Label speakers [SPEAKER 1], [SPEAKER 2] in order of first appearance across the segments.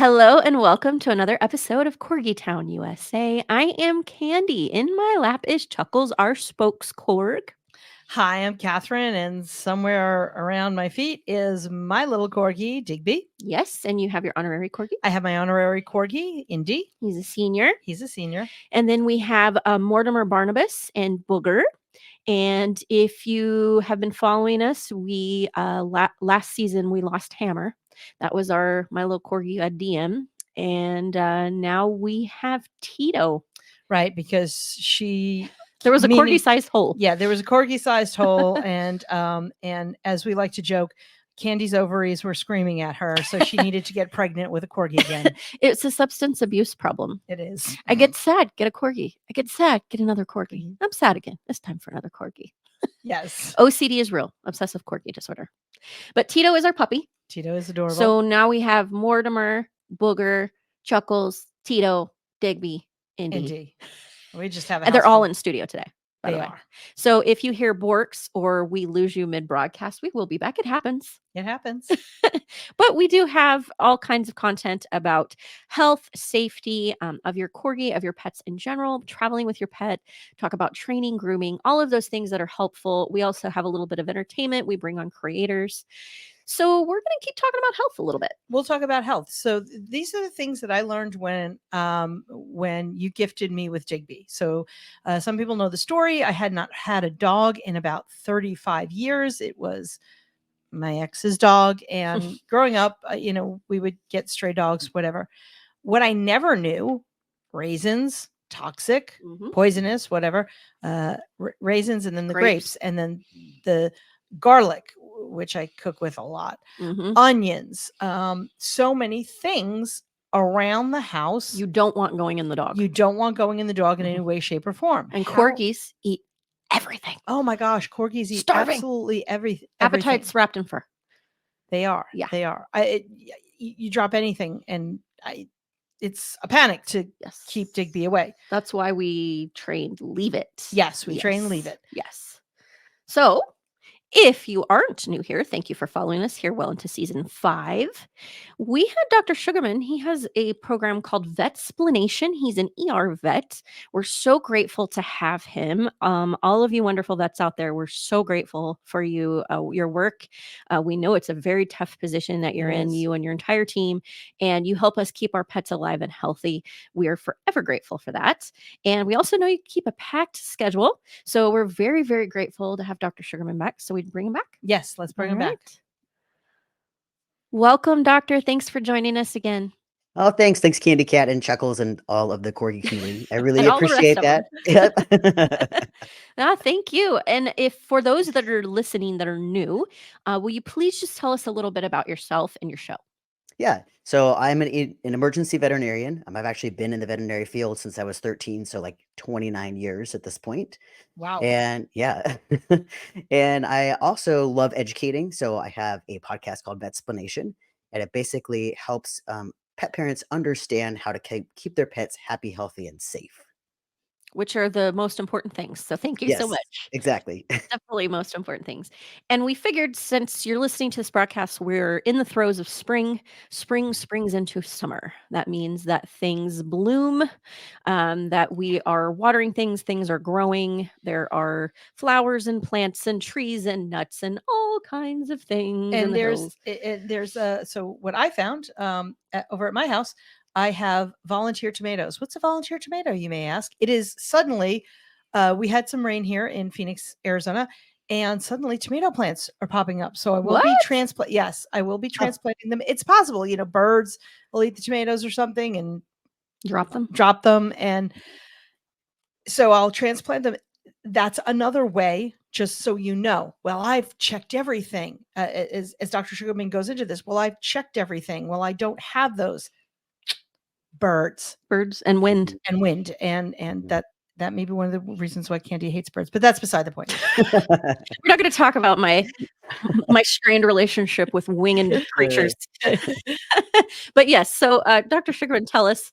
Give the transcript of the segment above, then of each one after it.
[SPEAKER 1] Hello and welcome to another episode of Corgi Town, USA. I am Candy. In my lap is Chuckles, our spokescorg.
[SPEAKER 2] Hi, I'm Catherine, and somewhere around my feet is my little corgi, Digby.
[SPEAKER 1] Yes, and you have your honorary corgi.
[SPEAKER 2] I have my honorary corgi, Indy.
[SPEAKER 1] He's a senior.
[SPEAKER 2] He's a senior.
[SPEAKER 1] And then we have Mortimer Barnabas and Booger. And if you have been following us, we last season we lost Hammer. That was my little corgi DM. And now we have Tito.
[SPEAKER 2] Right, because
[SPEAKER 1] there was a corgi-sized hole.
[SPEAKER 2] Yeah, there was a corgi-sized hole, and as we like to joke, Candy's ovaries were screaming at her, so she needed to get pregnant with a corgi again.
[SPEAKER 1] It's a substance abuse problem.
[SPEAKER 2] It is.
[SPEAKER 1] I get sad, get a corgi. I get sad, get another corgi. I'm sad again. It's time for another corgi.
[SPEAKER 2] Yes.
[SPEAKER 1] OCD is real, obsessive corgi disorder. But Tito is our puppy.
[SPEAKER 2] Tito is adorable.
[SPEAKER 1] So now we have Mortimer, Booger, Chuckles, Tito, Digby, Indy.
[SPEAKER 2] We just have
[SPEAKER 1] and they're all in studio today.
[SPEAKER 2] They are.
[SPEAKER 1] So if you hear borks or we lose you mid-broadcast, we will be back. It happens.
[SPEAKER 2] It happens.
[SPEAKER 1] But we do have all kinds of content about health, safety of your corgi, of your pets in general, traveling with your pet, talk about training, grooming, all of those things that are helpful. We also have a little bit of entertainment. We bring on creators. So we're going to keep talking about health a little bit.
[SPEAKER 2] We'll talk about health. So these are the things that I learned when you gifted me with Digby. So some people know the story. I had not had a dog in about 35 years. It was my ex's dog. And growing up, we would get stray dogs, whatever. What I never knew, raisins, toxic, poisonous, whatever, raisins, and then the grapes, and then the garlic, which I cook with a lot, onions, so many things around the house.
[SPEAKER 1] You don't want going in the dog.
[SPEAKER 2] You don't want going in the dog in any way, shape, or form.
[SPEAKER 1] And corgis eat everything.
[SPEAKER 2] Oh my gosh, corgis eat absolutely everything.
[SPEAKER 1] Appetites wrapped in fur.
[SPEAKER 2] They are.
[SPEAKER 1] Yeah.
[SPEAKER 2] They are. You drop anything and it's a panic to keep Digby away.
[SPEAKER 1] That's why we trained Leave It.
[SPEAKER 2] Yes, we trained Leave It.
[SPEAKER 1] Yes. So if you aren't new here, thank you for following us here well into season 5. We had Dr. Sugerman. He has a program called Vetsplanation. He's an ER vet. We're so grateful to have him. All of you wonderful vets out there, we're so grateful for you, your work. We know it's a very tough position that you're in, you and your entire team, and you help us keep our pets alive and healthy. We are forever grateful for that. And we also know you keep a packed schedule. So we're very, very grateful to have Dr. Sugerman back. So we bring him back?
[SPEAKER 2] Yes, let's bring him back.
[SPEAKER 1] Welcome, Doctor. Thanks for joining us again.
[SPEAKER 3] Oh, thanks. Thanks, Candy Cat and Chuckles and all of the corgi community. I really appreciate that.
[SPEAKER 1] Thank you. And if for those that are listening that are new, will you please just tell us a little bit about yourself and your show?
[SPEAKER 3] Yeah. So I'm an emergency veterinarian. I've actually been in the veterinary field since I was 13. So like 29 years at this point.
[SPEAKER 2] Wow.
[SPEAKER 3] And yeah. And I also love educating. So I have a podcast called Vetsplanation, and it basically helps pet parents understand how to keep their pets happy, healthy, and safe.
[SPEAKER 1] Which are the most important things. So thank you so much.
[SPEAKER 3] Exactly.
[SPEAKER 1] Definitely most important things. And we figured since you're listening to this broadcast, we're in the throes of spring. Spring springs into summer. That means that things bloom, that we are watering things are growing. There are flowers and plants and trees and nuts and all kinds of things.
[SPEAKER 2] And so what I found over at my house, I have volunteer tomatoes. What's a volunteer tomato, you may ask? It is suddenly, we had some rain here in Phoenix, Arizona, and suddenly tomato plants are popping up. So I will be transplanting. Yes, I will be transplanting them. It's possible, birds will eat the tomatoes or something and
[SPEAKER 1] drop
[SPEAKER 2] them. And so I'll transplant them. That's another way, just so you know. Well, I've checked everything. As Dr. Sugerman goes into this, well, I've checked everything. Well, I don't have those. Birds
[SPEAKER 1] and wind
[SPEAKER 2] and that may be one of the reasons why Candy hates birds, but that's beside the point.
[SPEAKER 1] We're not going to talk about my strained relationship with winged creatures. But yes, so Dr. Sugerman, tell us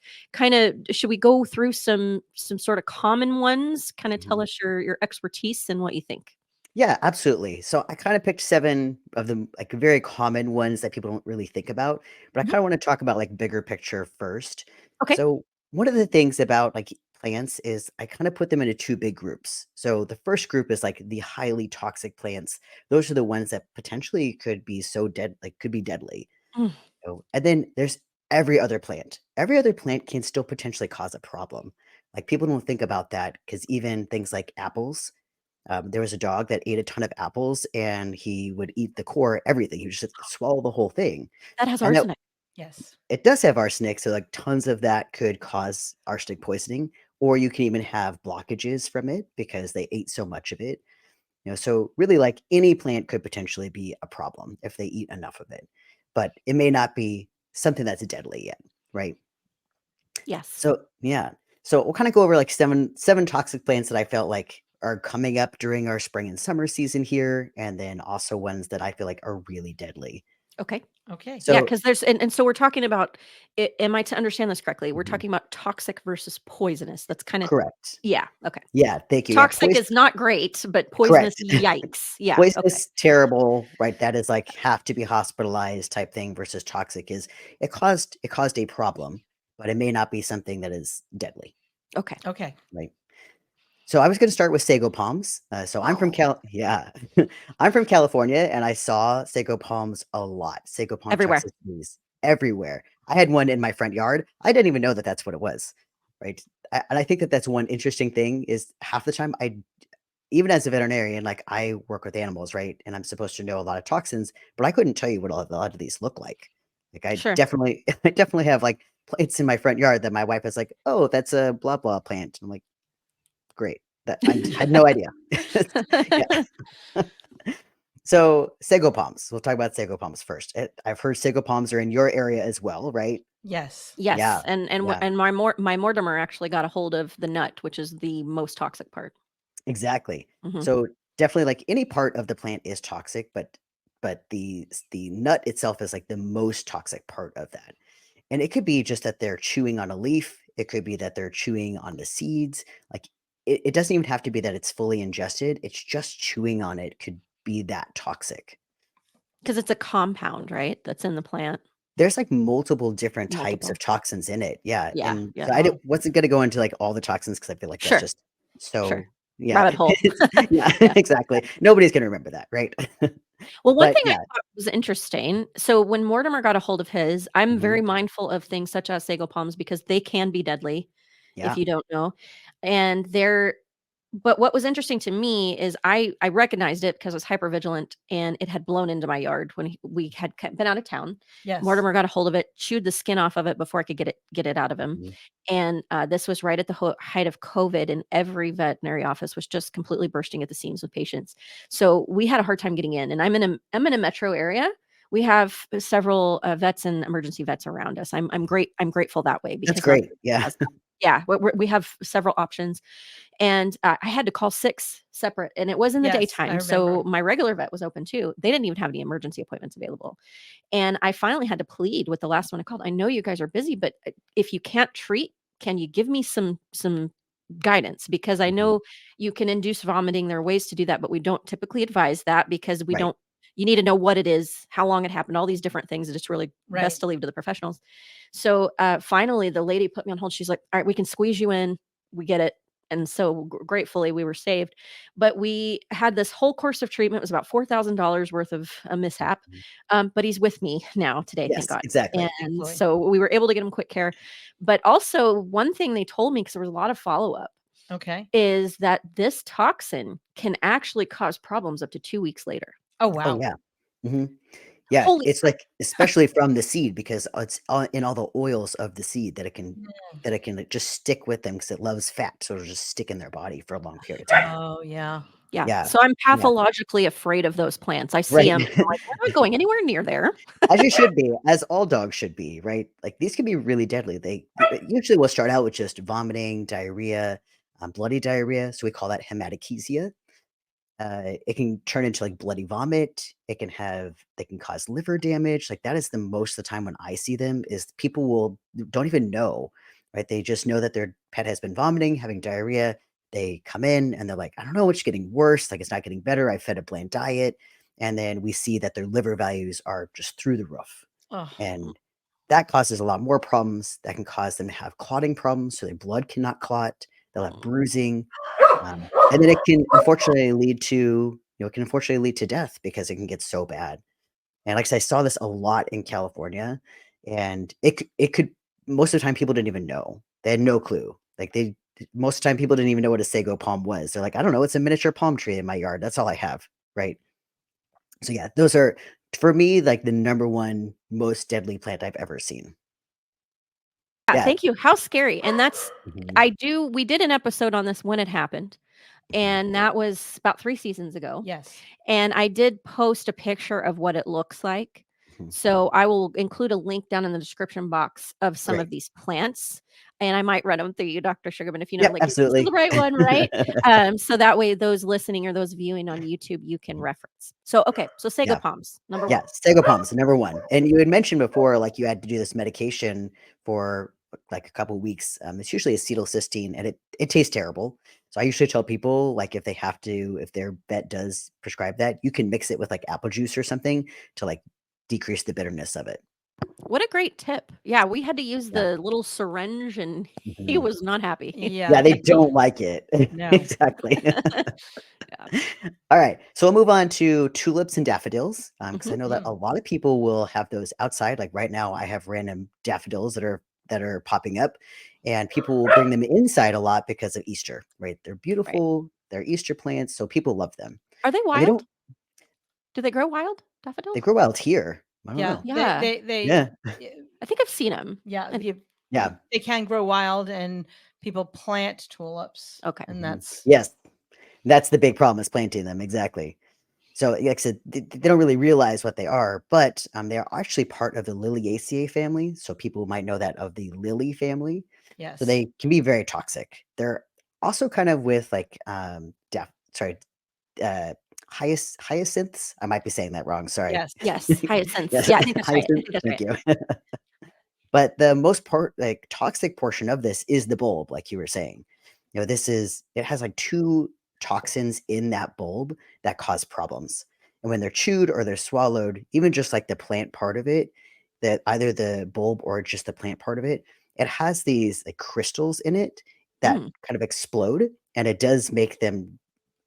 [SPEAKER 1] should we go through some sort of common ones, tell us your expertise and what you think?
[SPEAKER 3] Yeah, absolutely. So I kind of picked 7 of the like very common ones that people don't really think about, but I
[SPEAKER 2] Mhm.
[SPEAKER 3] kind of want to talk about like bigger picture first.
[SPEAKER 1] Okay.
[SPEAKER 3] So one of the things about like plants is I kind of put them into 2 big groups. So the first group is like the highly toxic plants. Those are the ones that potentially could be so dead, like could be deadly.
[SPEAKER 1] Mm,
[SPEAKER 3] And then there's every other plant. Every other plant can still potentially cause a problem. Like people don't think about that because even things like apples, there was a dog that ate a ton of apples and he would eat the core, everything. He would just swallow the whole thing.
[SPEAKER 1] that has
[SPEAKER 3] And that
[SPEAKER 1] arsenic.
[SPEAKER 2] Yes.
[SPEAKER 3] it does have arsenic, so like tons of that could cause arsenic poisoning, or you can even have blockages from it because they ate so much of it. So really like any plant could potentially be a problem if they eat enough of it. But it may not be something that's deadly yet, right?
[SPEAKER 1] Yes.
[SPEAKER 3] So yeah. So we'll kind of go over like seven toxic plants that I felt like are coming up during our spring and summer season here, and then also ones that I feel like are really deadly.
[SPEAKER 1] Okay.
[SPEAKER 2] Okay.
[SPEAKER 1] Yeah,
[SPEAKER 3] So
[SPEAKER 1] because there's and so we're talking about am I to understand this correctly? We're
[SPEAKER 3] mhm,
[SPEAKER 1] talking about toxic versus poisonous. That's kind of
[SPEAKER 3] correct.
[SPEAKER 1] yeah, okay.
[SPEAKER 3] Yeah, thank you. Yeah,
[SPEAKER 1] Toxic is not great, but poisonous,
[SPEAKER 3] correct.
[SPEAKER 1] yikes. Yeah, okay.
[SPEAKER 3] Poisonous, terrible, right? That is like have to be hospitalized type thing versus toxic is it caused a problem, but it may not be something that is deadly,
[SPEAKER 1] Okay.
[SPEAKER 2] Okay.
[SPEAKER 3] right? So I was going to start with Sago Palms. So I'm from yeah, I'm from California, and I saw Sago Palms a lot. Sago Palm
[SPEAKER 1] Everywhere.
[SPEAKER 3] toxicities everywhere. I had one in my front yard. I didn't even know that that's what it was, right? And I think that that's one interesting thing is half the time even as a veterinarian, like I work with animals, right? And I'm supposed to know a lot of toxins, but I couldn't tell you what a lot of these look like. Like I
[SPEAKER 1] Sure.
[SPEAKER 3] definitely, I definitely have like plants in my front yard that my wife is like, "Oh, that's a blah blah plant." I'm like, "Great, that I had no idea." Yeah. So sago palms. We'll talk about sago palms first. I've heard sago palms are in your area as well, right?
[SPEAKER 2] Yes.
[SPEAKER 1] Yes,
[SPEAKER 3] Yeah, yeah,
[SPEAKER 1] and my Mortimer actually got a hold of the nut, which is the most toxic part.
[SPEAKER 3] exactly.
[SPEAKER 1] Mhm.
[SPEAKER 3] So definitely, like any part of the plant is toxic, but the nut itself is like the most toxic part of that. And it could be just that they're chewing on a leaf. It could be that they're chewing on the seeds. Like it doesn't even have to be that it's fully ingested. It's just chewing on it could be that toxic.
[SPEAKER 1] 'Cause it's a compound, right, that's in the plant?
[SPEAKER 3] There's like multiple different types
[SPEAKER 1] Multiple.
[SPEAKER 3] of toxins in it. Yeah.
[SPEAKER 1] Yeah,
[SPEAKER 3] And
[SPEAKER 1] yeah.
[SPEAKER 3] so
[SPEAKER 2] Wow.
[SPEAKER 3] wasn't going to go into like all the toxins because I feel like that's
[SPEAKER 1] Sure,
[SPEAKER 3] just
[SPEAKER 1] sure.
[SPEAKER 3] so, yeah.
[SPEAKER 1] Rabbit hole.
[SPEAKER 3] Yeah,
[SPEAKER 1] Yeah.
[SPEAKER 3] exactly. Nobody's going to remember that. Right.
[SPEAKER 1] Well, one
[SPEAKER 3] But
[SPEAKER 1] thing I
[SPEAKER 3] yeah.
[SPEAKER 1] thought was interesting, so when Mortimer got a hold of his, I'm
[SPEAKER 3] Mhm,
[SPEAKER 1] very mindful of things such as sago palms because they can be deadly if
[SPEAKER 3] yeah.
[SPEAKER 1] you don't know, and they're but what was interesting to me is I recognized it because I was hypervigilant and it had blown into my yard when we had been out of town.
[SPEAKER 2] Yes.
[SPEAKER 1] Mortimer got a hold of it, chewed the skin off of it before I could get it out of him.
[SPEAKER 3] Mhm,
[SPEAKER 1] And this was right at the height of COVID, and every veterinary office was just completely bursting at the seams with patients. So we had a hard time getting in. And I'm in a metro area. We have several vets and emergency vets around us. I'm grateful that way
[SPEAKER 3] that's
[SPEAKER 1] because not
[SPEAKER 3] great.
[SPEAKER 1] everybody
[SPEAKER 3] Yeah.
[SPEAKER 1] has that. Yeah, we have several options, and, I had to call 6 separate and it was in the
[SPEAKER 2] Yes. I
[SPEAKER 1] daytime, so
[SPEAKER 2] remember.
[SPEAKER 1] my regular vet was open too. They didn't even have any emergency appointments available, and I finally had to plead with the last one I called, "I know you guys are busy, but, if you can't treat, can you give me some guidance? Because I
[SPEAKER 3] Mhm,
[SPEAKER 1] know you can induce vomiting, there are ways to do that, but we don't typically advise that because we
[SPEAKER 3] right.
[SPEAKER 1] don't you need to know what it is, how long it happened, all these different things, it's really
[SPEAKER 2] Right.
[SPEAKER 1] best to leave to the professionals." So, finally, the lady put me on hold, she's like, "Alright, we can squeeze you in, we get it." And so gratefully we were saved. But we had this whole course of treatment. It was about $4,000 worth of a mishap.
[SPEAKER 3] Mhm.
[SPEAKER 1] But he's with me now today, thank
[SPEAKER 3] Yes,
[SPEAKER 1] God.
[SPEAKER 3] exactly.
[SPEAKER 1] And
[SPEAKER 2] Thankfully.
[SPEAKER 1] so we were able to get him quick care. But also, one thing they told me, because there was a lot of follow up,
[SPEAKER 2] Okay.
[SPEAKER 1] is that this toxin can actually cause problems up to 2 weeks later.
[SPEAKER 2] Oh,
[SPEAKER 3] Oh,
[SPEAKER 2] wow.
[SPEAKER 3] yeah. Mhm. Yeah,
[SPEAKER 1] Holy
[SPEAKER 3] it's like especially from the seed because it's in all the oils of the seed
[SPEAKER 2] Mm.
[SPEAKER 3] that it can like, just stick with them because it loves fat, so it'll just stick in their body for a long period of time.
[SPEAKER 2] Oh, yeah.
[SPEAKER 1] Yeah.
[SPEAKER 3] Yeah,
[SPEAKER 1] So I'm
[SPEAKER 3] yeah,
[SPEAKER 1] pathologically afraid of those plants. I see
[SPEAKER 3] right.
[SPEAKER 1] them. I'm like, we're not going anywhere near there.
[SPEAKER 3] As you should be, as all dogs should be, right? Like, these can be really deadly. They usually will start out with just vomiting, diarrhea, bloody diarrhea, so we call that hematochezia. It can turn into, like, bloody vomit. They can cause liver damage. Like, that is the most of the time when I see them is people don't even know, right? They just know that their pet has been vomiting, having diarrhea. they come in and they're like, I don't know, it's getting worse. Like, it's not getting better. I fed a bland diet. And then we see that their liver values are just through the roof.
[SPEAKER 2] Oh,
[SPEAKER 3] And that causes a lot more problems. That can cause them to have clotting problems. So their blood cannot clot. They'll have bruising. And then it can unfortunately lead to, death because it can get so bad. And like I said, I saw this a lot in California, and it could most of the time people didn't even know. They had no clue. Like most of the time people didn't even know what a sago palm was. They're like, I don't know, it's a miniature palm tree in my yard. That's all I have, right? So yeah, those are for me like the number one most deadly plant I've ever seen. Yeah.
[SPEAKER 1] Thank you. How scary. And that's
[SPEAKER 3] Mhm.
[SPEAKER 1] we did an episode on this when it happened. And that was about 3 seasons ago.
[SPEAKER 2] yes.
[SPEAKER 1] And I did post a picture of what it looks like.
[SPEAKER 3] Mhm.
[SPEAKER 1] So I will include a link down in the description box of some
[SPEAKER 3] Great.
[SPEAKER 1] of these plants. And I might run them through you, Dr. Sugarman, if you know,
[SPEAKER 3] Yep,
[SPEAKER 1] like, is this
[SPEAKER 3] absolutely.
[SPEAKER 1] the right one, right? So that way those listening or those viewing on YouTube, you can reference. So, okay. So sago
[SPEAKER 3] Yeah.
[SPEAKER 1] palms, number
[SPEAKER 3] Yeah,
[SPEAKER 1] one.
[SPEAKER 3] sago palms, number one. And you had mentioned before, like you had to do this medication for like a couple weeks. It's usually acetylcysteine, and it tastes terrible. So I usually tell people, like, if their vet does prescribe that, you can mix it with like apple juice or something to like decrease the bitterness of it.
[SPEAKER 1] What a great tip. Yeah, we had to use
[SPEAKER 3] Yeah.
[SPEAKER 1] the little syringe and he
[SPEAKER 3] Mhm.
[SPEAKER 1] was not happy.
[SPEAKER 2] Yeah.
[SPEAKER 3] Yeah, they don't like it.
[SPEAKER 2] No.
[SPEAKER 3] Exactly.
[SPEAKER 1] Yeah.
[SPEAKER 3] All right, so we'll move on to tulips and daffodils, because I
[SPEAKER 1] Mhm.
[SPEAKER 3] know that a lot of people will have those outside. Like right now, I have random daffodils that are popping up, and people will bring them inside a lot because of Easter. Right? They're
[SPEAKER 1] Right.
[SPEAKER 3] beautiful. They're Easter plants, so people love them.
[SPEAKER 1] Are they
[SPEAKER 3] And they
[SPEAKER 1] wild?
[SPEAKER 3] don't.
[SPEAKER 1] Do they grow wild,
[SPEAKER 3] They
[SPEAKER 1] daffodils?
[SPEAKER 3] grow out here. I don't
[SPEAKER 2] Yeah.
[SPEAKER 3] know.
[SPEAKER 1] Yeah.
[SPEAKER 2] They
[SPEAKER 3] Yeah,
[SPEAKER 1] I think I've seen them.
[SPEAKER 2] yeah,
[SPEAKER 1] And
[SPEAKER 3] yeah.
[SPEAKER 2] they can grow wild, and people plant tulips,
[SPEAKER 1] okay.
[SPEAKER 2] and
[SPEAKER 3] Mhm.
[SPEAKER 2] that's
[SPEAKER 3] Yes, that's the big problem is planting them. Exactly. So, like I said, they don't really realize what they are, but they are actually part of the Liliaceae family. So people might know that of the lily family. So
[SPEAKER 2] yes.
[SPEAKER 3] they can be very toxic. They're also kind of with like uh, hyacinths. I might be saying that wrong. Sorry.
[SPEAKER 2] Yes.
[SPEAKER 1] Yes, hyacinths.
[SPEAKER 3] Yes,
[SPEAKER 1] Yeah, I think that's right. I
[SPEAKER 3] hyacinth.
[SPEAKER 1] think that's
[SPEAKER 3] Thank
[SPEAKER 1] right.
[SPEAKER 3] you. But the most part, like toxic portion of this is the bulb, like you were saying. It has like two toxins in that bulb that cause problems. And when they're chewed or they're swallowed, even just like the plant part of it, that either the bulb or just the plant part of it, it has these like crystals in it that
[SPEAKER 1] Mm,
[SPEAKER 3] kind of explode, and it does make them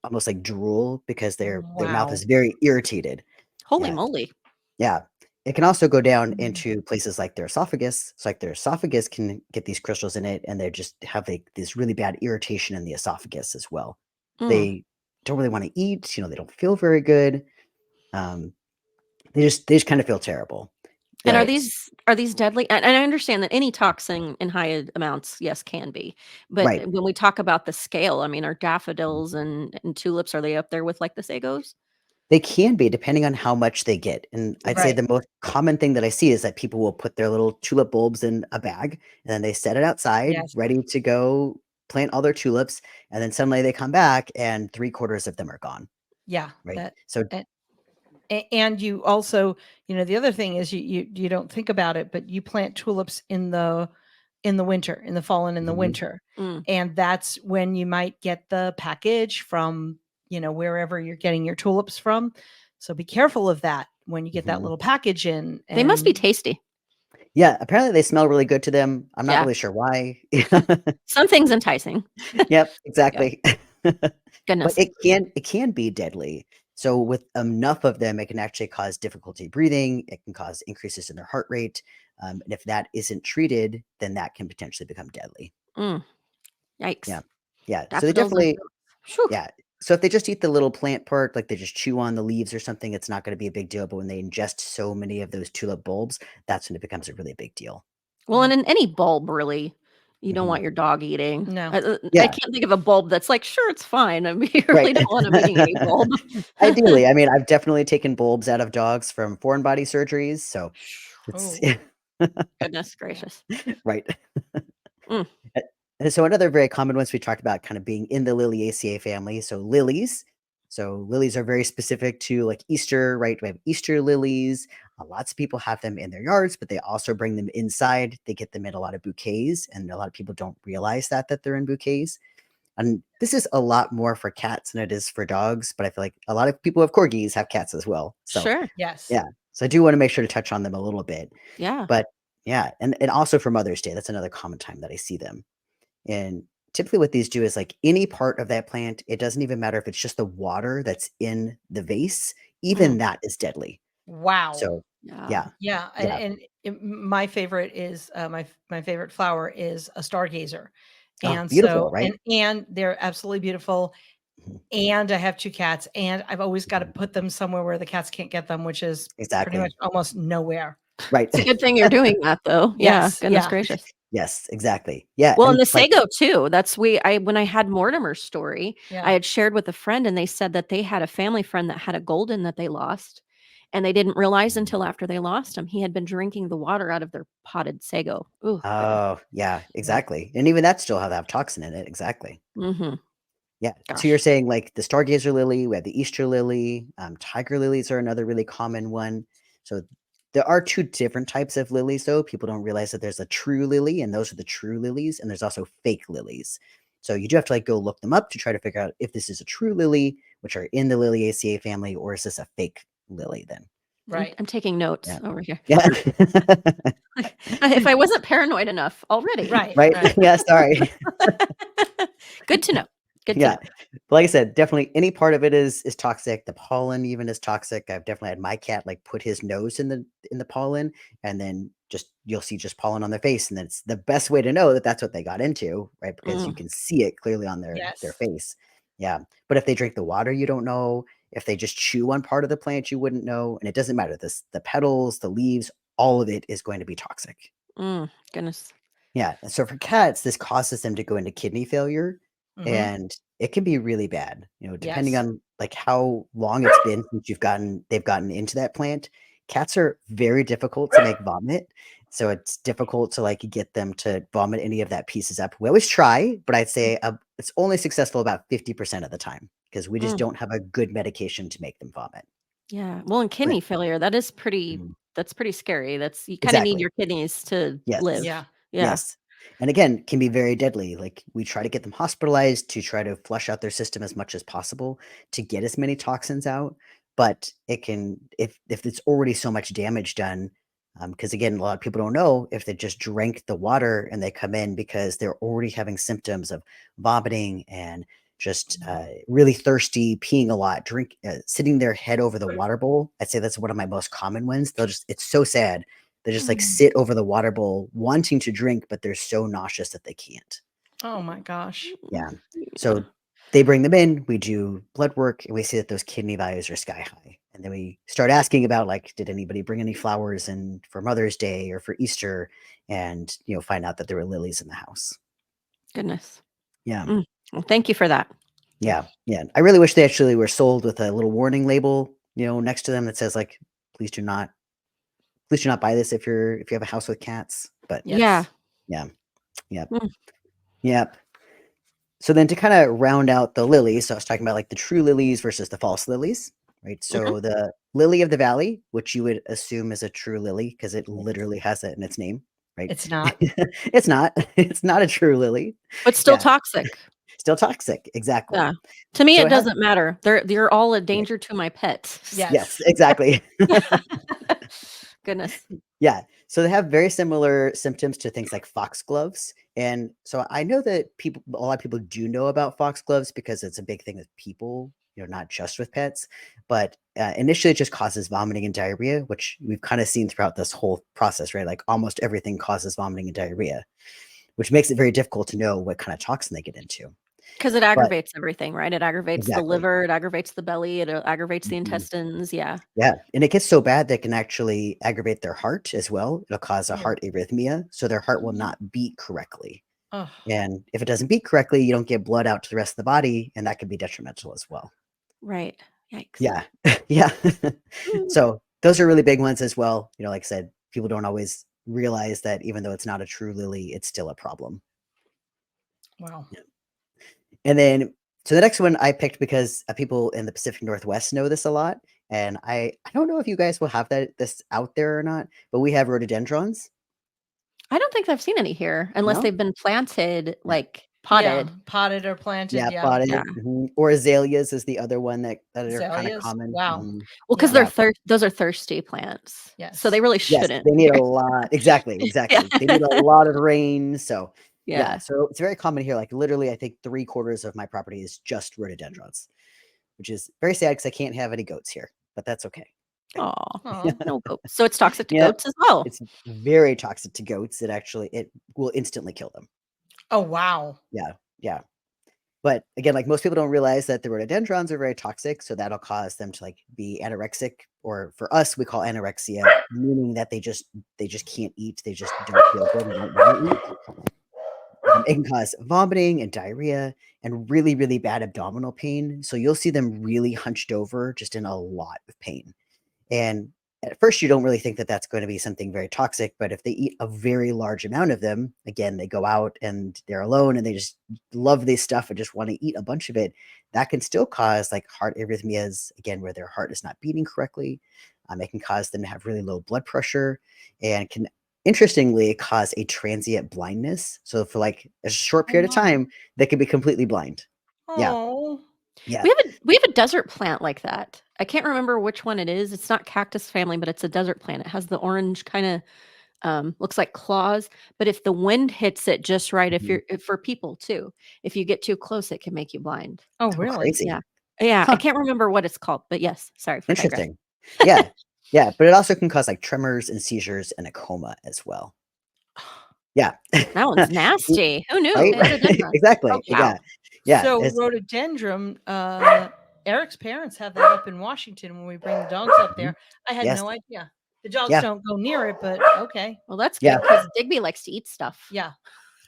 [SPEAKER 3] almost like drool because their mouth
[SPEAKER 2] Wow.
[SPEAKER 3] is very irritated.
[SPEAKER 1] holy
[SPEAKER 3] Yeah.
[SPEAKER 1] moly.
[SPEAKER 3] Yeah. It can also go down
[SPEAKER 2] Mm.
[SPEAKER 3] into places like their esophagus. So like their esophagus can get these crystals in it, and they just have like this really bad irritation in the esophagus as well.
[SPEAKER 1] Mm.
[SPEAKER 3] They don't really want to eat, they don't feel very good. Um, they just kind of feel terrible.
[SPEAKER 1] And
[SPEAKER 3] But
[SPEAKER 1] are these deadly? And I understand that any toxin in high amounts, yes, can be. But
[SPEAKER 3] right.
[SPEAKER 1] when we talk about the scale, I mean, are daffodils and tulips, are they up there with like the sagos?
[SPEAKER 3] They can be depending on how much they get. And I'd say
[SPEAKER 2] Right.
[SPEAKER 3] the most common thing that I see is that people will put their little tulip bulbs in a bag, and then they set it outside
[SPEAKER 2] Yes.
[SPEAKER 3] ready to go plant all their tulips. And then suddenly they come back and three-quarters of them are gone.
[SPEAKER 2] Yeah.
[SPEAKER 3] Right.
[SPEAKER 2] That
[SPEAKER 3] So
[SPEAKER 2] and you also, the other thing is you don't think about it, but you plant tulips in the winter, in the fall and in the
[SPEAKER 3] mhm,
[SPEAKER 2] winter.
[SPEAKER 1] Mm,
[SPEAKER 2] And that's when you might get the package from, wherever you're getting your tulips from. So be careful of that when you get that
[SPEAKER 3] mhm.
[SPEAKER 2] little package in.
[SPEAKER 1] they must be
[SPEAKER 2] And
[SPEAKER 1] tasty.
[SPEAKER 3] Yeah, apparently they smell really good to them. I'm not
[SPEAKER 1] Yeah.
[SPEAKER 3] really sure why.
[SPEAKER 1] Something's enticing.
[SPEAKER 3] Yep,
[SPEAKER 1] Yeah.
[SPEAKER 3] exactly. But
[SPEAKER 1] Goodness.
[SPEAKER 3] it can be deadly. So with enough of them, it can actually cause difficulty breathing. It can cause increases in their heart rate. And if that isn't treated, then that can potentially become deadly.
[SPEAKER 1] Mm,
[SPEAKER 3] Yeah.
[SPEAKER 1] yikes.
[SPEAKER 3] Yeah. So they
[SPEAKER 1] Daffodils and
[SPEAKER 3] definitely,
[SPEAKER 1] tulips. Phew.
[SPEAKER 3] yeah. So if they just eat the little plant part, like they just chew on the leaves or something, it's not going to be a big deal. But when they ingest so many of those tulip bulbs, that's when it becomes a really big deal.
[SPEAKER 1] Well, and in any bulb, really, you don't
[SPEAKER 3] Mhm.
[SPEAKER 1] want your dog eating.
[SPEAKER 2] no.
[SPEAKER 1] I
[SPEAKER 3] Yeah.
[SPEAKER 1] can't think of a bulb that's like, sure, it's fine. I mean, you
[SPEAKER 3] Right.
[SPEAKER 1] really don't want them eating any bulb.
[SPEAKER 3] Ideally, I mean, I've definitely taken bulbs out of dogs from foreign body surgeries, so it's
[SPEAKER 2] Oh,
[SPEAKER 1] Goodness
[SPEAKER 2] yeah.
[SPEAKER 1] gracious.
[SPEAKER 3] right.
[SPEAKER 1] Mm,
[SPEAKER 3] A and so another very common ones we talked about kind of being in the Liliaceae family, so lilies. So lilies are very specific to, like, Easter, right? We have Easter lilies. Lots of people have them in their yards, but they also bring them inside. They get them in a lot of bouquets, and a lot of people don't realize that they're in bouquets. And this is a lot more for cats than it is for dogs, but I feel like a lot of people who have corgis have cats as well. So
[SPEAKER 1] Sure.
[SPEAKER 2] Yes.
[SPEAKER 3] yeah, so I do want to make sure to touch on them a little bit.
[SPEAKER 1] Yeah.
[SPEAKER 3] But yeah, and also for Mother's Day, that's another common time that I see them. And typically what these do is like any part of that plant, it doesn't even matter if it's just the water that's in the vase, even that is deadly.
[SPEAKER 2] Wow.
[SPEAKER 3] So
[SPEAKER 1] Yeah.
[SPEAKER 3] yeah,
[SPEAKER 2] Yeah,
[SPEAKER 3] yeah.
[SPEAKER 2] my favorite is my favorite flower is a stargazer,
[SPEAKER 3] Oh,
[SPEAKER 2] and
[SPEAKER 3] beautiful,
[SPEAKER 2] so
[SPEAKER 3] right?
[SPEAKER 2] and they're absolutely beautiful.
[SPEAKER 3] Mhm,
[SPEAKER 2] And I have 2 cats, and I've always got to
[SPEAKER 3] mhm.
[SPEAKER 2] put them somewhere where the cats can't get them, which is pretty much
[SPEAKER 3] Exactly.
[SPEAKER 2] almost nowhere.
[SPEAKER 3] Right.
[SPEAKER 1] It's a good thing you're doing that, though. Yeah.
[SPEAKER 2] Yes,
[SPEAKER 1] Goodness
[SPEAKER 2] yeah,
[SPEAKER 1] gracious.
[SPEAKER 3] Yes, exactly. Yeah,
[SPEAKER 1] Well, and
[SPEAKER 3] and
[SPEAKER 1] the
[SPEAKER 3] like
[SPEAKER 1] sago too. That's when I had Mortimer's story, I
[SPEAKER 2] yeah.
[SPEAKER 1] had shared with a friend and they said that they had a family friend that had a golden that they lost. And they didn't realize until after they lost him, he had been drinking the water out of their potted sago. Oh, goodness.
[SPEAKER 3] oh, yeah,
[SPEAKER 2] Yeah.
[SPEAKER 3] exactly. And even that still have toxin in it. Exactly.
[SPEAKER 1] Mm-hmm.
[SPEAKER 3] Yeah. So you're
[SPEAKER 1] Gosh.
[SPEAKER 3] saying like the stargazer lily, we have the Easter lily, tiger lilies are another really common one. So there are two different types of lilies, though. People don't realize that there's a true lily, and those are the true lilies, and there's also fake lilies. So you do have to like go look them up to try to figure out if this is a true lily, which are in the Liliaceae family, or is this a fake lily then?
[SPEAKER 2] Right.
[SPEAKER 1] I'm taking notes
[SPEAKER 3] Yeah.
[SPEAKER 1] over here.
[SPEAKER 3] Yeah.
[SPEAKER 1] If I wasn't paranoid enough already.
[SPEAKER 2] Right.
[SPEAKER 3] Right.
[SPEAKER 2] Right.
[SPEAKER 3] Yeah. Sorry.
[SPEAKER 1] Good to know. Good to
[SPEAKER 3] Yeah.
[SPEAKER 1] know.
[SPEAKER 3] But like I said, definitely any part of it is toxic. The pollen even is toxic. I've definitely had my cat like put his nose in the pollen, and then just you'll see just pollen on their face, and that's the best way to know that that's what they got into, right? Because you
[SPEAKER 1] Mm,
[SPEAKER 3] can see it clearly on their
[SPEAKER 2] Yes.
[SPEAKER 3] face. Yeah. But if they drink the water, you don't know. If they just chew on part of the plant, you wouldn't know. And it doesn't matter. The petals, the leaves, all of it is going to be toxic.
[SPEAKER 1] goodness.
[SPEAKER 3] Yeah, and so for cats, this causes them to go into kidney failure,
[SPEAKER 2] Mhm.
[SPEAKER 3] and it can be really bad, depending
[SPEAKER 2] Yes.
[SPEAKER 3] on, like, how long it's been since they've gotten into that plant. Cats are very difficult to make vomit, so it's difficult to, like, get them to vomit any of that pieces up. We always try, but I'd say, it's only successful about 50% of the time because we just
[SPEAKER 1] Mm,
[SPEAKER 3] don't have a good medication to make them vomit.
[SPEAKER 1] yeah. Well, and
[SPEAKER 3] But
[SPEAKER 1] kidney failure,
[SPEAKER 3] mhm,
[SPEAKER 1] that's pretty scary. You kind of need
[SPEAKER 3] exactly.
[SPEAKER 1] your kidneys to
[SPEAKER 3] Yes.
[SPEAKER 1] live.
[SPEAKER 2] Yeah.
[SPEAKER 1] Yeah.
[SPEAKER 3] Yes. And again, can be very deadly. Like we try to get them hospitalized to try to flush out their system as much as possible to get as many toxins out. But it can, if it's already so much damage done, because again, a lot of people don't know if they just drank the water and they come in because they're already having symptoms of vomiting and just really thirsty, peeing a lot, sitting their head over the water bowl. I'd say that's one of my most common ones. It's so sad they just like
[SPEAKER 2] Mm.
[SPEAKER 3] sit over the water bowl wanting to drink, but they're so nauseous that they can't.
[SPEAKER 2] Oh my gosh.
[SPEAKER 3] Yeah.
[SPEAKER 1] Yeah.
[SPEAKER 3] So they bring them in, we do blood work, and we see that those kidney values are sky high. And then we start asking about like, did anybody bring any flowers in for Mother's Day or for Easter? And find out that there were lilies in the house.
[SPEAKER 1] Goodness.
[SPEAKER 3] Yeah.
[SPEAKER 1] Well, thank you for that.
[SPEAKER 3] Yeah. Yeah. I really wish they actually were sold with a little warning label, next to them that says like, please do not buy this if you have a house with cats. But
[SPEAKER 2] Yes.
[SPEAKER 1] Yeah.
[SPEAKER 3] yeah. Yep.
[SPEAKER 1] Mm,
[SPEAKER 3] Yep. So then to kind of round out the lilies, so I was talking about like the true lilies versus the false lilies, right?
[SPEAKER 1] mhm.
[SPEAKER 3] So the lily of the valley, which you would assume is a true lily because it
[SPEAKER 2] Yes.
[SPEAKER 3] literally has that in its name, right?
[SPEAKER 2] It's not.
[SPEAKER 3] It's not. It's not a true lily.
[SPEAKER 1] But still
[SPEAKER 3] Yeah,
[SPEAKER 1] toxic.
[SPEAKER 3] still toxic. Exactly.
[SPEAKER 1] Yeah. To me,
[SPEAKER 3] So
[SPEAKER 1] it
[SPEAKER 3] it has
[SPEAKER 1] doesn't matter. You're all a
[SPEAKER 3] right.
[SPEAKER 1] danger to my pet.
[SPEAKER 2] Yes.
[SPEAKER 3] Yes, exactly.
[SPEAKER 1] Goodness.
[SPEAKER 3] Yeah. So they have very similar symptoms to things like foxgloves. And so I know that a lot of people do know about foxgloves because it's a big thing with people, not just with pets. But initially, it just causes vomiting and diarrhea, which we've kind of seen throughout this whole process, right? Like almost everything causes vomiting and diarrhea, which makes it very difficult to know what kind of toxin they get into.
[SPEAKER 1] Because it
[SPEAKER 3] But
[SPEAKER 1] aggravates everything, right? It aggravates the
[SPEAKER 3] exactly.
[SPEAKER 1] liver, it aggravates the belly, it aggravates the
[SPEAKER 3] Mhm.
[SPEAKER 1] intestines. Yeah.
[SPEAKER 3] Yeah, and it gets so bad that it can actually aggravate their heart as well. It'll cause a
[SPEAKER 2] Oh.
[SPEAKER 3] heart arrhythmia, so their heart will not beat correctly.
[SPEAKER 2] Oh.
[SPEAKER 3] And if it doesn't beat correctly, you don't get blood out to the rest of the body, and that can be detrimental as well.
[SPEAKER 1] Right. Yikes.
[SPEAKER 3] Yeah. Yeah.
[SPEAKER 1] Mm.
[SPEAKER 3] So those are really big ones as well. Like I said, people don't always realize that even though it's not a true lily, it's still a problem.
[SPEAKER 2] Wow.
[SPEAKER 3] Yeah. And then, so the next one I picked because people in the Pacific Northwest know this a lot. And I don't know if you guys will have this out there or not, but we have rhododendrons.
[SPEAKER 1] I don't think I've seen any here unless
[SPEAKER 3] No?
[SPEAKER 1] they've been planted
[SPEAKER 3] Yeah.
[SPEAKER 1] like Potted.
[SPEAKER 2] Potted or planted.
[SPEAKER 3] Yeah,
[SPEAKER 2] Yeah.
[SPEAKER 3] potted.
[SPEAKER 1] Yeah.
[SPEAKER 3] Or azaleas is the other one that are kind of
[SPEAKER 2] Azaleas.
[SPEAKER 3] common.
[SPEAKER 2] Wow.
[SPEAKER 1] Well, because
[SPEAKER 2] Yeah.
[SPEAKER 1] those are thirsty plants. So they
[SPEAKER 2] Yes.
[SPEAKER 1] really
[SPEAKER 3] Yes,
[SPEAKER 1] shouldn't.
[SPEAKER 3] they need a lot. Exactly.
[SPEAKER 1] Yeah.
[SPEAKER 3] They need a lot of rain. So
[SPEAKER 1] Yeah.
[SPEAKER 3] so it's very common here. Like literally, I think 3/4 of my property is just rhododendrons, which is very sad because I can't have any goats here, but that's okay.
[SPEAKER 2] Aw.
[SPEAKER 1] No goats. So it's toxic to
[SPEAKER 3] Yeah,
[SPEAKER 1] goats as well.
[SPEAKER 3] it's very toxic to goats. It will instantly kill them.
[SPEAKER 2] Oh, wow.
[SPEAKER 3] Yeah. But again, like most people don't realize that the rhododendrons are very toxic, so that'll cause them to like be anorexic, or for us, we call anorexia, meaning that they just can't eat. They just don't feel good and don't want to eat. It can cause vomiting and diarrhea and really, really bad abdominal pain. So you'll see them really hunched over, just in a lot of pain. And at first, you don't really think that that's going to be something very toxic. But if they eat a very large amount of them, again, they go out and they're alone and they just love this stuff and just want to eat a bunch of it. That can still cause like heart arrhythmias, again, where their heart is not beating correctly. It can cause them to have really low blood pressure and can interestingly cause a transient blindness. So for like a short period of time, they can be completely blind. Yeah.
[SPEAKER 2] Oh.
[SPEAKER 3] Yeah.
[SPEAKER 1] We have a desert plant like that. I can't remember which one it is. It's not cactus family, but it's a desert plant. It has the orange kind of looks like claws. But if the wind hits it just right, if for people too, if you get too close, it can make you blind.
[SPEAKER 2] Oh,
[SPEAKER 3] Oh,
[SPEAKER 2] really?
[SPEAKER 3] crazy.
[SPEAKER 1] Yeah. Yeah. I
[SPEAKER 3] Huh.
[SPEAKER 1] can't remember what it's called, but yes, sorry for digressing.
[SPEAKER 3] Interesting. Yeah. But it also can cause like tremors and seizures and a coma as well. Yeah.
[SPEAKER 1] That one's nasty. Who knew?
[SPEAKER 3] Right?
[SPEAKER 1] Rhododendron.
[SPEAKER 3] Exactly.
[SPEAKER 1] Oh, wow.
[SPEAKER 3] Yeah.
[SPEAKER 2] So
[SPEAKER 3] It's
[SPEAKER 2] rhododendron, Eric's parents have that up in Washington when we bring the dogs up there. I had
[SPEAKER 3] Yes.
[SPEAKER 2] no idea. The dogs
[SPEAKER 3] Yeah.
[SPEAKER 2] don't go near it, but okay.
[SPEAKER 1] Well, that's
[SPEAKER 3] Yeah.
[SPEAKER 1] good because Digby likes to eat stuff.
[SPEAKER 2] Yeah.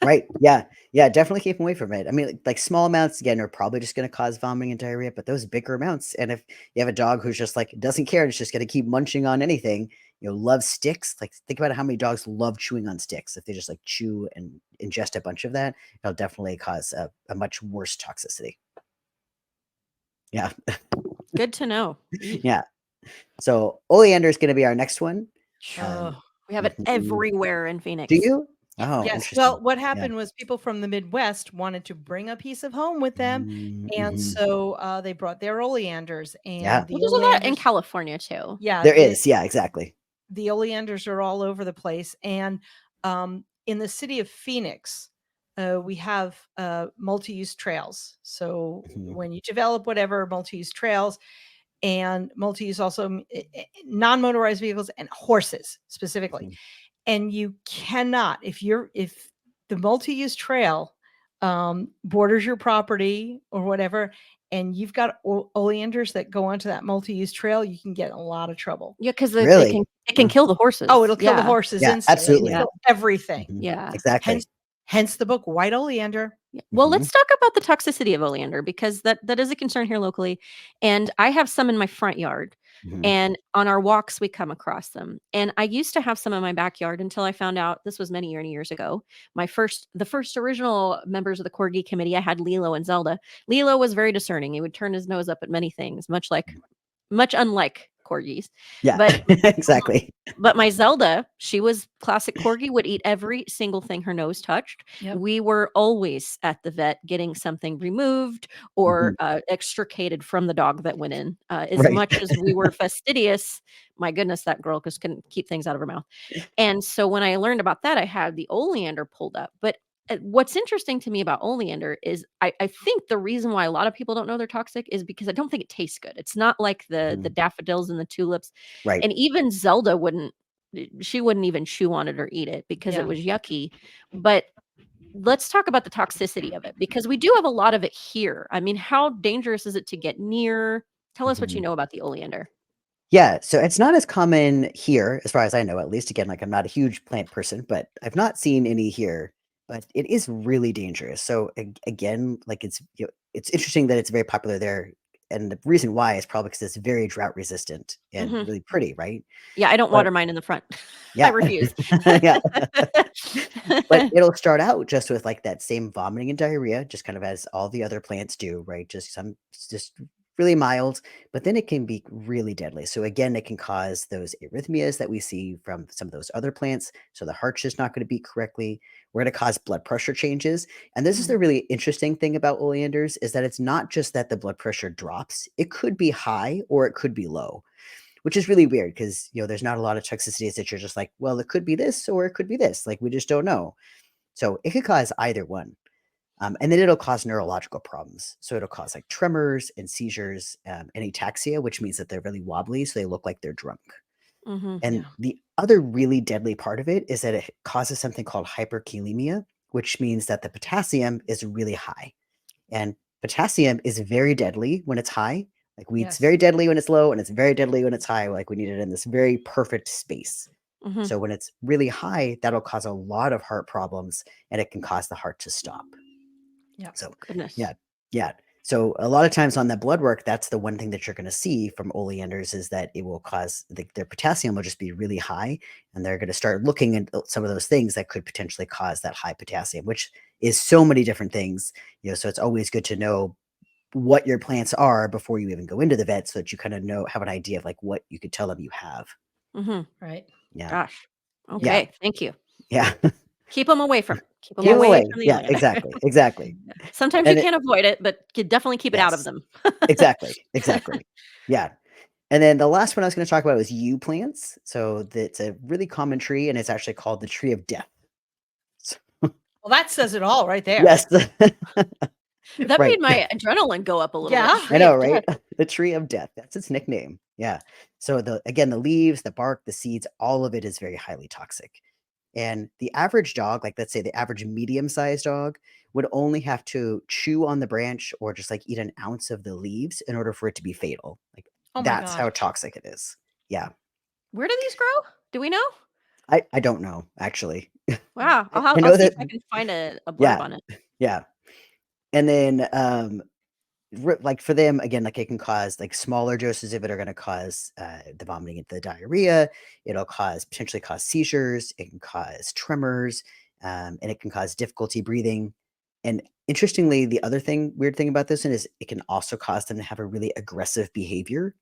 [SPEAKER 3] Right. Yeah. Definitely keep away from it. I mean, like small amounts again are probably just going to cause vomiting and diarrhea, but those bigger amounts, and if you have a dog who's just like doesn't care, it's just going to keep munching on anything, loves sticks. Like think about how many dogs love chewing on sticks. If they just like chew and ingest a bunch of that, it'll definitely cause a much worse toxicity. Yeah.
[SPEAKER 1] Good to know.
[SPEAKER 3] Yeah. So oleander is going to be our next one.
[SPEAKER 1] We have it everywhere in Phoenix.
[SPEAKER 3] Do you?
[SPEAKER 1] Yeah.
[SPEAKER 3] Oh,
[SPEAKER 2] Yes.
[SPEAKER 3] interesting.
[SPEAKER 2] Well, what happened was people from the Midwest wanted to bring a piece of home with them. And so they brought their oleanders. And
[SPEAKER 3] Yeah.
[SPEAKER 2] the
[SPEAKER 1] Well, there's a lot in
[SPEAKER 2] oleanders,
[SPEAKER 1] California too.
[SPEAKER 2] yeah,
[SPEAKER 3] There is. Yeah, exactly.
[SPEAKER 2] the oleanders are all over the place. And in the city of Phoenix, we have multi-use trails. So when you develop whatever, multi-use trails and multi-use also non-motorized vehicles and horses specifically. And you cannot, if the multi-use trail borders your property or whatever, and you've got oleanders that go onto that multi-use trail, you can get in a lot of trouble.
[SPEAKER 1] Yeah, because
[SPEAKER 3] Really?
[SPEAKER 1] it can kill the horses.
[SPEAKER 2] Oh, it'll kill the horses
[SPEAKER 3] Yeah,
[SPEAKER 2] instantly.
[SPEAKER 3] absolutely.
[SPEAKER 2] It'll kill everything.
[SPEAKER 1] Yeah.
[SPEAKER 3] Exactly.
[SPEAKER 2] Hence the book White Oleander.
[SPEAKER 1] Yeah. Well, let's talk about the toxicity of oleander because that is a concern here locally. And I have some in my front yard. And on our walks, we come across them. And I used to have some in my backyard until I found out this was many years ago. The first original members of the Corgi committee, I had Lilo and Zelda. Lilo was very discerning. He would turn his nose up at many things, much unlike corgis.
[SPEAKER 3] Yeah,
[SPEAKER 1] But
[SPEAKER 3] exactly.
[SPEAKER 1] But my Zelda, she was classic corgi, would eat every single thing her nose touched.
[SPEAKER 2] Yep.
[SPEAKER 1] We were always at the vet getting something removed or extricated from the dog that went in. As much as we were fastidious, my goodness, that girl just couldn't keep things out of her mouth. And so when I learned about that, I had the oleander pulled up. But what's interesting to me about oleander is I think the reason why a lot of people don't know they're toxic is because I don't think it tastes good. It's not like the daffodils and the tulips.
[SPEAKER 3] Right.
[SPEAKER 1] And even Zelda wouldn't even chew on it or eat it because it was yucky. But let's talk about the toxicity of it because we do have a lot of it here. I mean, how dangerous is it to get near? Tell us what you know about the oleander.
[SPEAKER 3] Yeah, so it's not as common here, as far as I know, at least. Again, like I'm not a huge plant person, but I've not seen any here. But it is really dangerous. So again, like it's interesting that it's very popular there, and the reason why is probably because it's very drought resistant and really pretty, right?
[SPEAKER 1] Yeah, I don't water mine in the front.
[SPEAKER 3] Yeah,
[SPEAKER 1] I refuse.
[SPEAKER 3] Yeah, but it'll start out just with like that same vomiting and diarrhea, just kind of as all the other plants do, right? Just really mild, but then it can be really deadly. So again, it can cause those arrhythmias that we see from some of those other plants. So the heart's just not going to beat correctly. We're going to cause blood pressure changes. And this is the really interesting thing about oleanders is that it's not just that the blood pressure drops. It could be high or it could be low, which is really weird because, there's not a lot of toxicities that you're just like, well, it could be this or it could be this. Like we just don't know. So it could cause either one. And then it'll cause neurological problems. So it'll cause like tremors and seizures and ataxia, which means that they're really wobbly. So they look like they're drunk.
[SPEAKER 1] Mm-hmm.
[SPEAKER 3] And the other really deadly part of it is that it causes something called hyperkalemia, which means that the potassium is really high. And potassium is very deadly when it's high. Like it's very deadly when it's low, and it's very deadly when it's high. Like we need it in this very perfect space.
[SPEAKER 1] Mm-hmm.
[SPEAKER 3] So when it's really high, that'll cause a lot of heart problems, and it can cause the heart to stop.
[SPEAKER 2] Yeah.
[SPEAKER 3] So
[SPEAKER 1] Goodness.
[SPEAKER 3] yeah. So a lot of times on that blood work, that's the one thing that you're going to see from oleanders is that it will cause their potassium will just be really high, and they're going to start looking at some of those things that could potentially cause that high potassium, which is so many different things. So it's always good to know what your plants are before you even go into the vet, so that you kind of have an idea of like what you could tell them you have.
[SPEAKER 1] Mm-hmm.
[SPEAKER 2] Right.
[SPEAKER 3] Yeah.
[SPEAKER 1] Gosh. Okay. Thank you.
[SPEAKER 3] Yeah.
[SPEAKER 1] Keep them away from
[SPEAKER 3] Keep 'em away.
[SPEAKER 1] from the
[SPEAKER 3] Yeah,
[SPEAKER 1] oleander.
[SPEAKER 3] exactly.
[SPEAKER 1] Sometimes
[SPEAKER 3] And
[SPEAKER 1] you can't avoid it, but you definitely keep it out of
[SPEAKER 3] Yes.
[SPEAKER 1] them.
[SPEAKER 3] Exactly. Yeah. And then the last one I was going to talk about was yew plants. So that's a really common tree, and it's actually called the tree of death.
[SPEAKER 2] Well, that says it all right there.
[SPEAKER 3] Yes.
[SPEAKER 1] That
[SPEAKER 3] Right.
[SPEAKER 1] made my adrenaline go up a little
[SPEAKER 2] Yeah.
[SPEAKER 1] bit.
[SPEAKER 3] I know,
[SPEAKER 1] Tree of
[SPEAKER 3] right?
[SPEAKER 1] death.
[SPEAKER 3] The tree of death. That's its nickname. Yeah. So the leaves, the bark, the seeds, all of it is very highly toxic. And the average dog, like let's say the average medium-sized dog, would only have to chew on the branch or just like eat an ounce of the leaves in order for it to be fatal. Like
[SPEAKER 2] Oh my
[SPEAKER 3] that's how
[SPEAKER 2] gosh.
[SPEAKER 3] toxic it is. Yeah.
[SPEAKER 1] Where do these grow? Do we know?
[SPEAKER 3] I don't know actually.
[SPEAKER 1] Wow.
[SPEAKER 3] I
[SPEAKER 1] I'll
[SPEAKER 3] know
[SPEAKER 1] see if
[SPEAKER 3] that
[SPEAKER 1] I can find a blurb
[SPEAKER 3] yeah,
[SPEAKER 1] on it.
[SPEAKER 3] yeah. And then like for them again, like it can cause like smaller doses of it are going to cause the vomiting and the diarrhea. It'll potentially cause seizures. It can cause tremors, and it can cause difficulty breathing. And interestingly, the other weird thing about this one is it can also cause them to have a really aggressive behavior.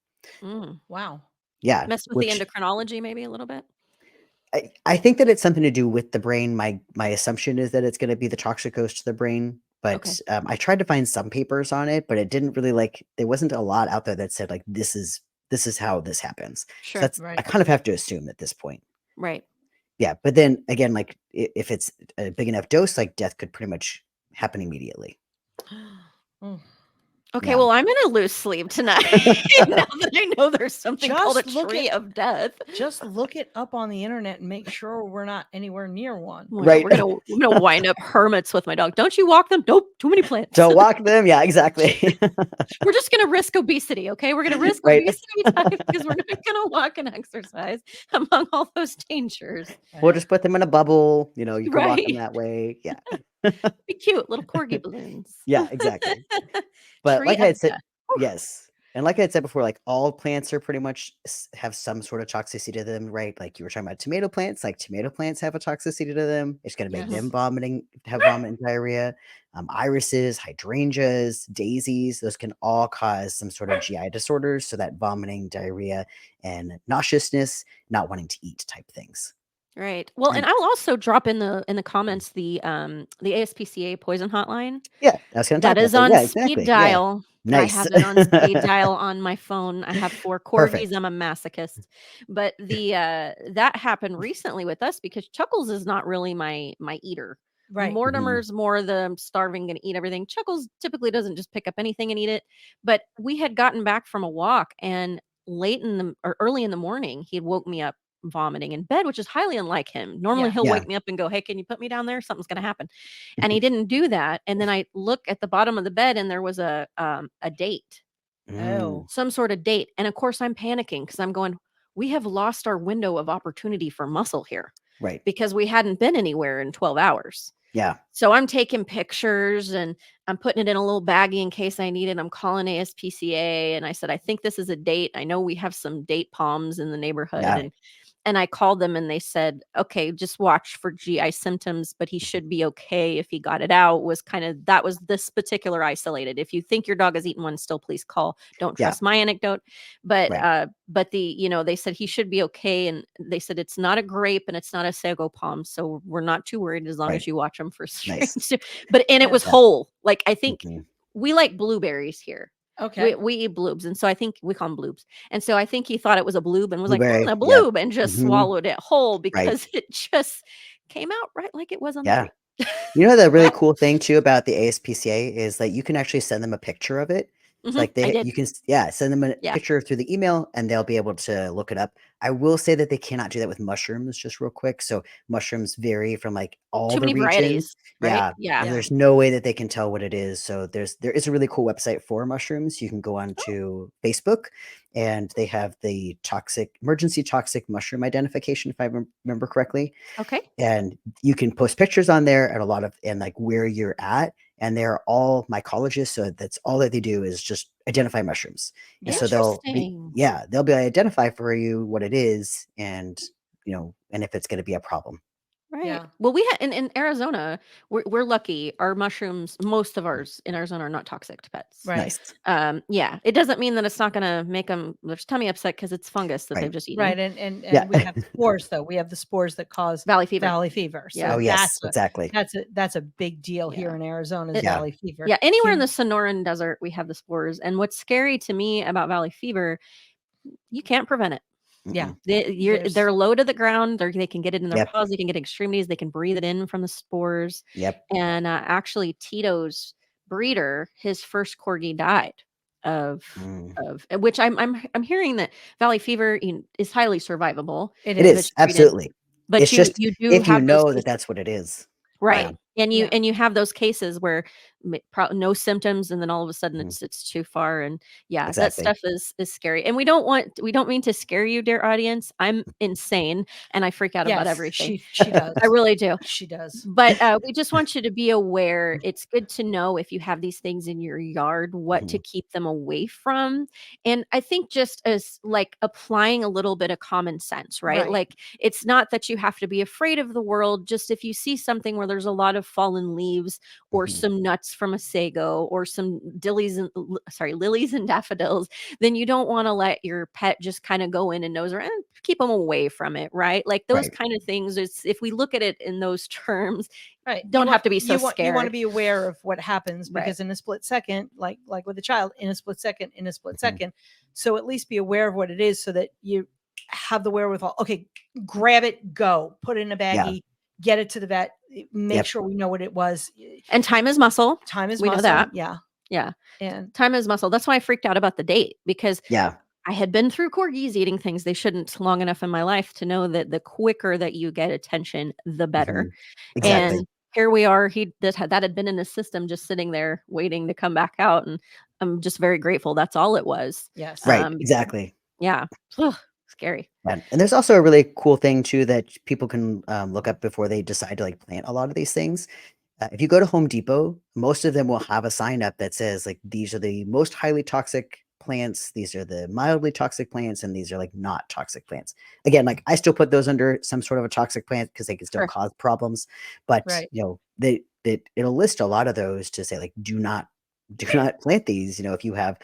[SPEAKER 2] Wow.
[SPEAKER 3] Yeah,
[SPEAKER 1] Mess with the
[SPEAKER 3] which
[SPEAKER 1] endocrinology maybe a little bit.
[SPEAKER 3] I think that it's something to do with the brain. My assumption is that it's going to be the toxic goes to the brain. But I tried to find some papers on it, but it didn't really there wasn't a lot out there that said like this is how this happens. So
[SPEAKER 1] Sure.
[SPEAKER 3] I kind of have to assume at this point.
[SPEAKER 1] Right.
[SPEAKER 3] Yeah, but then again, like if it's a big enough dose, like death could pretty much happen immediately.
[SPEAKER 1] Okay,
[SPEAKER 3] Yeah.
[SPEAKER 1] well, I'm in a loose sleep tonight. Now that I know there's something called a
[SPEAKER 2] Just look
[SPEAKER 1] tree
[SPEAKER 2] at-
[SPEAKER 1] of death.
[SPEAKER 2] Just look it up on the internet and make sure we're not anywhere near one.
[SPEAKER 1] Well,
[SPEAKER 3] Right.
[SPEAKER 1] We're gonna wind up hermits with my dog. Don't you walk them? Nope. Too many plants.
[SPEAKER 3] Don't walk them. Yeah, exactly.
[SPEAKER 1] We're just gonna risk obesity. Okay, we're gonna risk
[SPEAKER 3] Right.
[SPEAKER 1] obesity because we're not gonna walk and exercise among all those dangers.
[SPEAKER 3] We'll just put them in a bubble. You can walk them
[SPEAKER 1] Right.
[SPEAKER 3] that way. Yeah.
[SPEAKER 1] Be cute, little corgi balloons.
[SPEAKER 3] Yeah, exactly. But
[SPEAKER 1] Tree
[SPEAKER 3] like I
[SPEAKER 1] of
[SPEAKER 3] had said,
[SPEAKER 1] death.
[SPEAKER 3] yes. And like I had said before, like all plants are pretty much have some sort of toxicity to them, right? Like you were talking about tomato plants, like tomato plants have a toxicity to them. It's going to make
[SPEAKER 2] Yes.
[SPEAKER 3] them have vomit and diarrhea. Irises, hydrangeas, daisies, those can all cause some sort of GI disorders. So that vomiting, diarrhea, and nauseousness, not wanting to eat type things.
[SPEAKER 1] Right. Well, and I'll also drop in the comments the ASPCA poison hotline.
[SPEAKER 3] Yeah, I was going to talk
[SPEAKER 1] That
[SPEAKER 3] about
[SPEAKER 1] is
[SPEAKER 3] that.
[SPEAKER 1] on
[SPEAKER 3] Yeah,
[SPEAKER 1] speed
[SPEAKER 3] exactly.
[SPEAKER 1] dial.
[SPEAKER 3] Yeah. Nice.
[SPEAKER 1] I have it on speed dial on my phone. I have 4 corgis.
[SPEAKER 3] Perfect.
[SPEAKER 1] I'm a masochist. But the that happened recently with us because Chuckles is not really my eater.
[SPEAKER 2] Right.
[SPEAKER 1] Mortimer's more the starving, gonna eat everything. Chuckles typically doesn't just pick up anything and eat it. But we had gotten back from a walk, and early in the morning, he woke me up vomiting in bed, which is highly unlike him. Normally
[SPEAKER 2] Yeah.
[SPEAKER 1] he'll
[SPEAKER 3] Yeah.
[SPEAKER 1] wake me up and go, "Hey, can you put me down there? Something's going to happen." And he didn't do that. And then I look at the bottom of the bed and there was a date,
[SPEAKER 2] Oh.
[SPEAKER 1] some sort of date. And of course I'm panicking because I'm going, we have lost our window of opportunity for muscle here
[SPEAKER 3] Right.
[SPEAKER 1] because we hadn't been anywhere in 12 hours.
[SPEAKER 3] Yeah.
[SPEAKER 1] So I'm taking pictures and I'm putting it in a little baggie in case I need it. I'm calling ASPCA and I said, I think this is a date. I know we have some date palms in the neighborhood.
[SPEAKER 3] Yeah.
[SPEAKER 1] And and I called them and they said, okay, just watch for GI symptoms, but he should be okay if he got it out. That was this particular isolated. If you think your dog has eaten one, still please call. Don't
[SPEAKER 3] Yeah.
[SPEAKER 1] trust my anecdote. But
[SPEAKER 3] Right.
[SPEAKER 1] they said he should be okay. And they said it's not a grape and it's not a Sago Palm. So we're not too worried as long
[SPEAKER 3] Right.
[SPEAKER 1] as you watch them for
[SPEAKER 3] Nice.
[SPEAKER 1] strange. But it was
[SPEAKER 2] Yeah.
[SPEAKER 1] whole. Like I think
[SPEAKER 3] Mhm.
[SPEAKER 1] we like blueberries here.
[SPEAKER 2] Okay.
[SPEAKER 1] We eat bloobs, and so I think we call them bloobs. And so I think he thought it was a bloob and was like,
[SPEAKER 3] Blueberry.
[SPEAKER 1] a
[SPEAKER 3] Yep.
[SPEAKER 1] bloob, and just
[SPEAKER 3] Mhm.
[SPEAKER 1] swallowed it whole
[SPEAKER 3] Right.
[SPEAKER 1] because it just came out right like it was on the
[SPEAKER 3] Yeah.
[SPEAKER 1] grape.
[SPEAKER 3] You know, the really
[SPEAKER 2] Wow.
[SPEAKER 3] cool thing too about the ASPCA is that you can actually send them a picture of it. It's like
[SPEAKER 1] I did.
[SPEAKER 3] you can send them a
[SPEAKER 1] Yeah.
[SPEAKER 3] picture through the email and they'll be able to look it up. I will say that they cannot do that with mushrooms, just real quick. So mushrooms vary from like all
[SPEAKER 1] Too
[SPEAKER 3] the
[SPEAKER 1] many
[SPEAKER 3] regions.
[SPEAKER 1] varieties, right?
[SPEAKER 3] Yeah.
[SPEAKER 1] Yeah.
[SPEAKER 2] Yeah.
[SPEAKER 3] There's no way that they can tell what it is. So there is a really cool website for mushrooms. You can go on to Facebook and they have the emergency toxic mushroom identification, if I remember correctly.
[SPEAKER 1] Okay.
[SPEAKER 3] And you can post pictures on there and like where you're at, and they're all mycologists, so that's all that they do is just identify mushrooms. And so
[SPEAKER 1] Interesting.
[SPEAKER 3] they'll be identify for you what it is, and and if it's going to be a problem.
[SPEAKER 1] Right.
[SPEAKER 2] Yeah.
[SPEAKER 1] Well, we in Arizona, we're lucky. Our mushrooms, most of ours in Arizona, are not toxic to pets.
[SPEAKER 2] Right.
[SPEAKER 3] Nice.
[SPEAKER 1] Yeah, it doesn't mean that it's not going to make them their tummy upset because it's fungus that they've
[SPEAKER 3] Right.
[SPEAKER 1] just eaten.
[SPEAKER 2] Right. And
[SPEAKER 3] Yeah.
[SPEAKER 2] we have spores though. We have the spores that cause
[SPEAKER 1] Valley fever.
[SPEAKER 2] valley fever. So
[SPEAKER 1] Yeah.
[SPEAKER 3] Oh yes, exactly.
[SPEAKER 2] that's a big deal here
[SPEAKER 1] Yeah.
[SPEAKER 2] in Arizona is
[SPEAKER 3] Yeah.
[SPEAKER 2] valley fever.
[SPEAKER 1] Yeah, anywhere in
[SPEAKER 2] Hum-
[SPEAKER 1] the Sonoran Desert, we have the spores. And what's scary to me about valley fever, you can't prevent it.
[SPEAKER 2] Yeah.
[SPEAKER 3] Mm-mm.
[SPEAKER 1] They're low to the ground. They can get it in their
[SPEAKER 3] Yep.
[SPEAKER 1] paws. They can get extremities. They can breathe it in from the spores.
[SPEAKER 3] Yep.
[SPEAKER 1] And actually, Tito's breeder, his first corgi died of which I'm hearing that valley fever is highly survivable.
[SPEAKER 2] It
[SPEAKER 3] It
[SPEAKER 2] is.
[SPEAKER 3] is absolutely.
[SPEAKER 1] But
[SPEAKER 3] It's just
[SPEAKER 1] you do
[SPEAKER 3] if you
[SPEAKER 1] have those
[SPEAKER 3] know
[SPEAKER 1] cases.
[SPEAKER 3] that that's what it is.
[SPEAKER 1] Right.
[SPEAKER 3] Yeah.
[SPEAKER 1] And
[SPEAKER 2] Yeah.
[SPEAKER 1] you have those cases where no symptoms, and then all of a sudden
[SPEAKER 3] Mhm.
[SPEAKER 1] it's too far, and yeah, that
[SPEAKER 3] Exactly.
[SPEAKER 1] stuff is scary. And we don't mean to scare you, dear audience. I'm insane and I freak out about
[SPEAKER 2] Yes,
[SPEAKER 1] everything.
[SPEAKER 2] she does.
[SPEAKER 1] I really do.
[SPEAKER 2] She does.
[SPEAKER 1] But we just want you to be aware. It's good to know if you have these things in your yard, what to
[SPEAKER 3] Mhm.
[SPEAKER 1] keep them away from. And I think just as like applying a little bit of common sense, right?
[SPEAKER 2] Right.
[SPEAKER 1] Like it's not that you have to be afraid of the world. Just if you see something where there's a lot of fallen leaves or
[SPEAKER 3] Mhm.
[SPEAKER 1] some nuts from a sago or some lilies and daffodils, then you don't want to let your pet just kind of go in and nose around. Keep them away from it, right? Like those
[SPEAKER 3] Right.
[SPEAKER 1] kind of things. If we look at it in those terms,
[SPEAKER 2] Right.
[SPEAKER 1] don't have to be so
[SPEAKER 2] you want to
[SPEAKER 1] scared.
[SPEAKER 2] be aware of what happens
[SPEAKER 1] Right.
[SPEAKER 2] because in a split second, like with a child, in a split second,
[SPEAKER 3] Mhm.
[SPEAKER 2] second. So at least be aware of what it is so that you have the wherewithal. Okay, grab it, go, put it in a baggie, get it to the vet, make
[SPEAKER 3] Yep.
[SPEAKER 2] sure we know what it was.
[SPEAKER 1] And time is muscle.
[SPEAKER 2] Time is
[SPEAKER 1] We know
[SPEAKER 2] muscle.
[SPEAKER 1] that.
[SPEAKER 2] Yeah.
[SPEAKER 1] Yeah.
[SPEAKER 2] And
[SPEAKER 1] Time is muscle. That's why I freaked out about the date, because
[SPEAKER 3] Yeah.
[SPEAKER 1] I had been through corgis eating things they shouldn't long enough in my life to know that the quicker that you get attention, the better.
[SPEAKER 3] Mhm. Exactly.
[SPEAKER 1] And here we are. That had been in his system, just sitting there waiting to come back out. And I'm just very grateful. That's all it was.
[SPEAKER 2] yes.
[SPEAKER 3] Right. Exactly.
[SPEAKER 1] Yeah. Ugh, scary.
[SPEAKER 3] And there's also a really cool thing too that people can look up before they decide to like plant a lot of these things. If you go to Home Depot, most of them will have a sign up that says like these are the most highly toxic plants, these are the mildly toxic plants, and these are like not toxic plants. Again, like I still put those under some sort of a toxic plant because they can still
[SPEAKER 1] Sure.
[SPEAKER 3] cause problems. But
[SPEAKER 2] Right.
[SPEAKER 3] it'll list a lot of those to say like do not plant these. If you have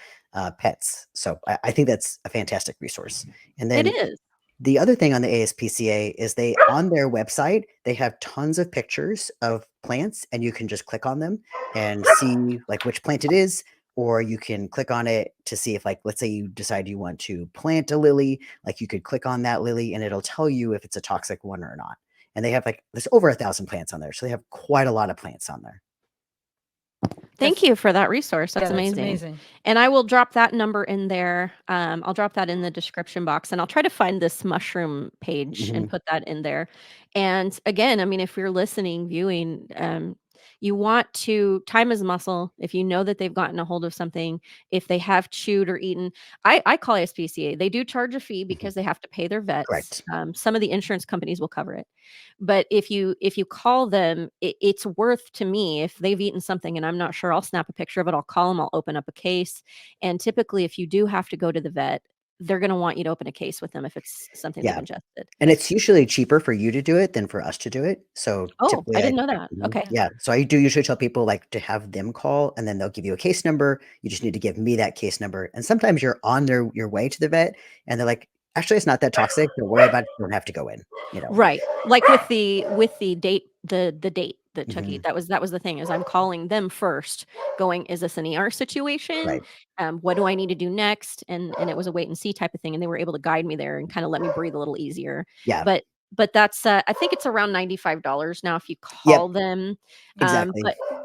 [SPEAKER 3] pets. So I think that's a fantastic resource. And
[SPEAKER 1] It
[SPEAKER 3] then
[SPEAKER 1] is.
[SPEAKER 3] the other thing on the ASPCA is on their website, they have tons of pictures of plants and you can just click on them and see like which plant it is, or you can click on it to see if like, let's say you decide you want to plant a lily, like you could click on that lily and it'll tell you if it's a toxic one or not. And they have there's over 1,000 plants on there. So they have quite a lot of plants on there.
[SPEAKER 1] Thank you for that resource. That's
[SPEAKER 2] Yeah,
[SPEAKER 1] amazing. And I will drop that number in there. I'll drop that in the description box, and I'll try to find this mushroom page and
[SPEAKER 3] Mhm.
[SPEAKER 1] put that in there. And again, I mean, if you're listening, viewing, you want to time is muscle. If you know that they've gotten a hold of something, if they have chewed or eaten, I call ASPCA. They do charge a fee because they have to pay their vets.
[SPEAKER 3] Correct.
[SPEAKER 1] Some of the insurance companies will cover it. But if you call them, it's worth to me if they've eaten something and I'm not sure, I'll snap a picture of it. I'll call them. I'll open up a case. And typically, if you do have to go to the vet, they're going to want you to open a case with them if it's something they've
[SPEAKER 3] Yeah.
[SPEAKER 1] ingested.
[SPEAKER 3] And it's usually cheaper for you to do it than for us to do it. So
[SPEAKER 1] Oh,
[SPEAKER 3] typically,
[SPEAKER 1] I didn't know that. Okay.
[SPEAKER 3] yeah. So I do usually tell people like to have them call, and then they'll give you a case number. You just need to give me that case number. And sometimes you're on your way to the vet, and they're like, "Actually, it's not that toxic. Don't worry about it. You don't have to go in." You know.
[SPEAKER 1] Right. Like with the date, the date that took you.
[SPEAKER 3] Mhm.
[SPEAKER 1] That was the thing, is I'm calling them first, going, is this an ER situation?
[SPEAKER 3] Right.
[SPEAKER 1] What do I need to do next? And it was a wait and see type of thing. And they were able to guide me there and kind of let me breathe a little easier.
[SPEAKER 3] Yeah.
[SPEAKER 1] But that's I think it's around $95 now if you
[SPEAKER 3] Yep.
[SPEAKER 1] call them.
[SPEAKER 3] Exactly.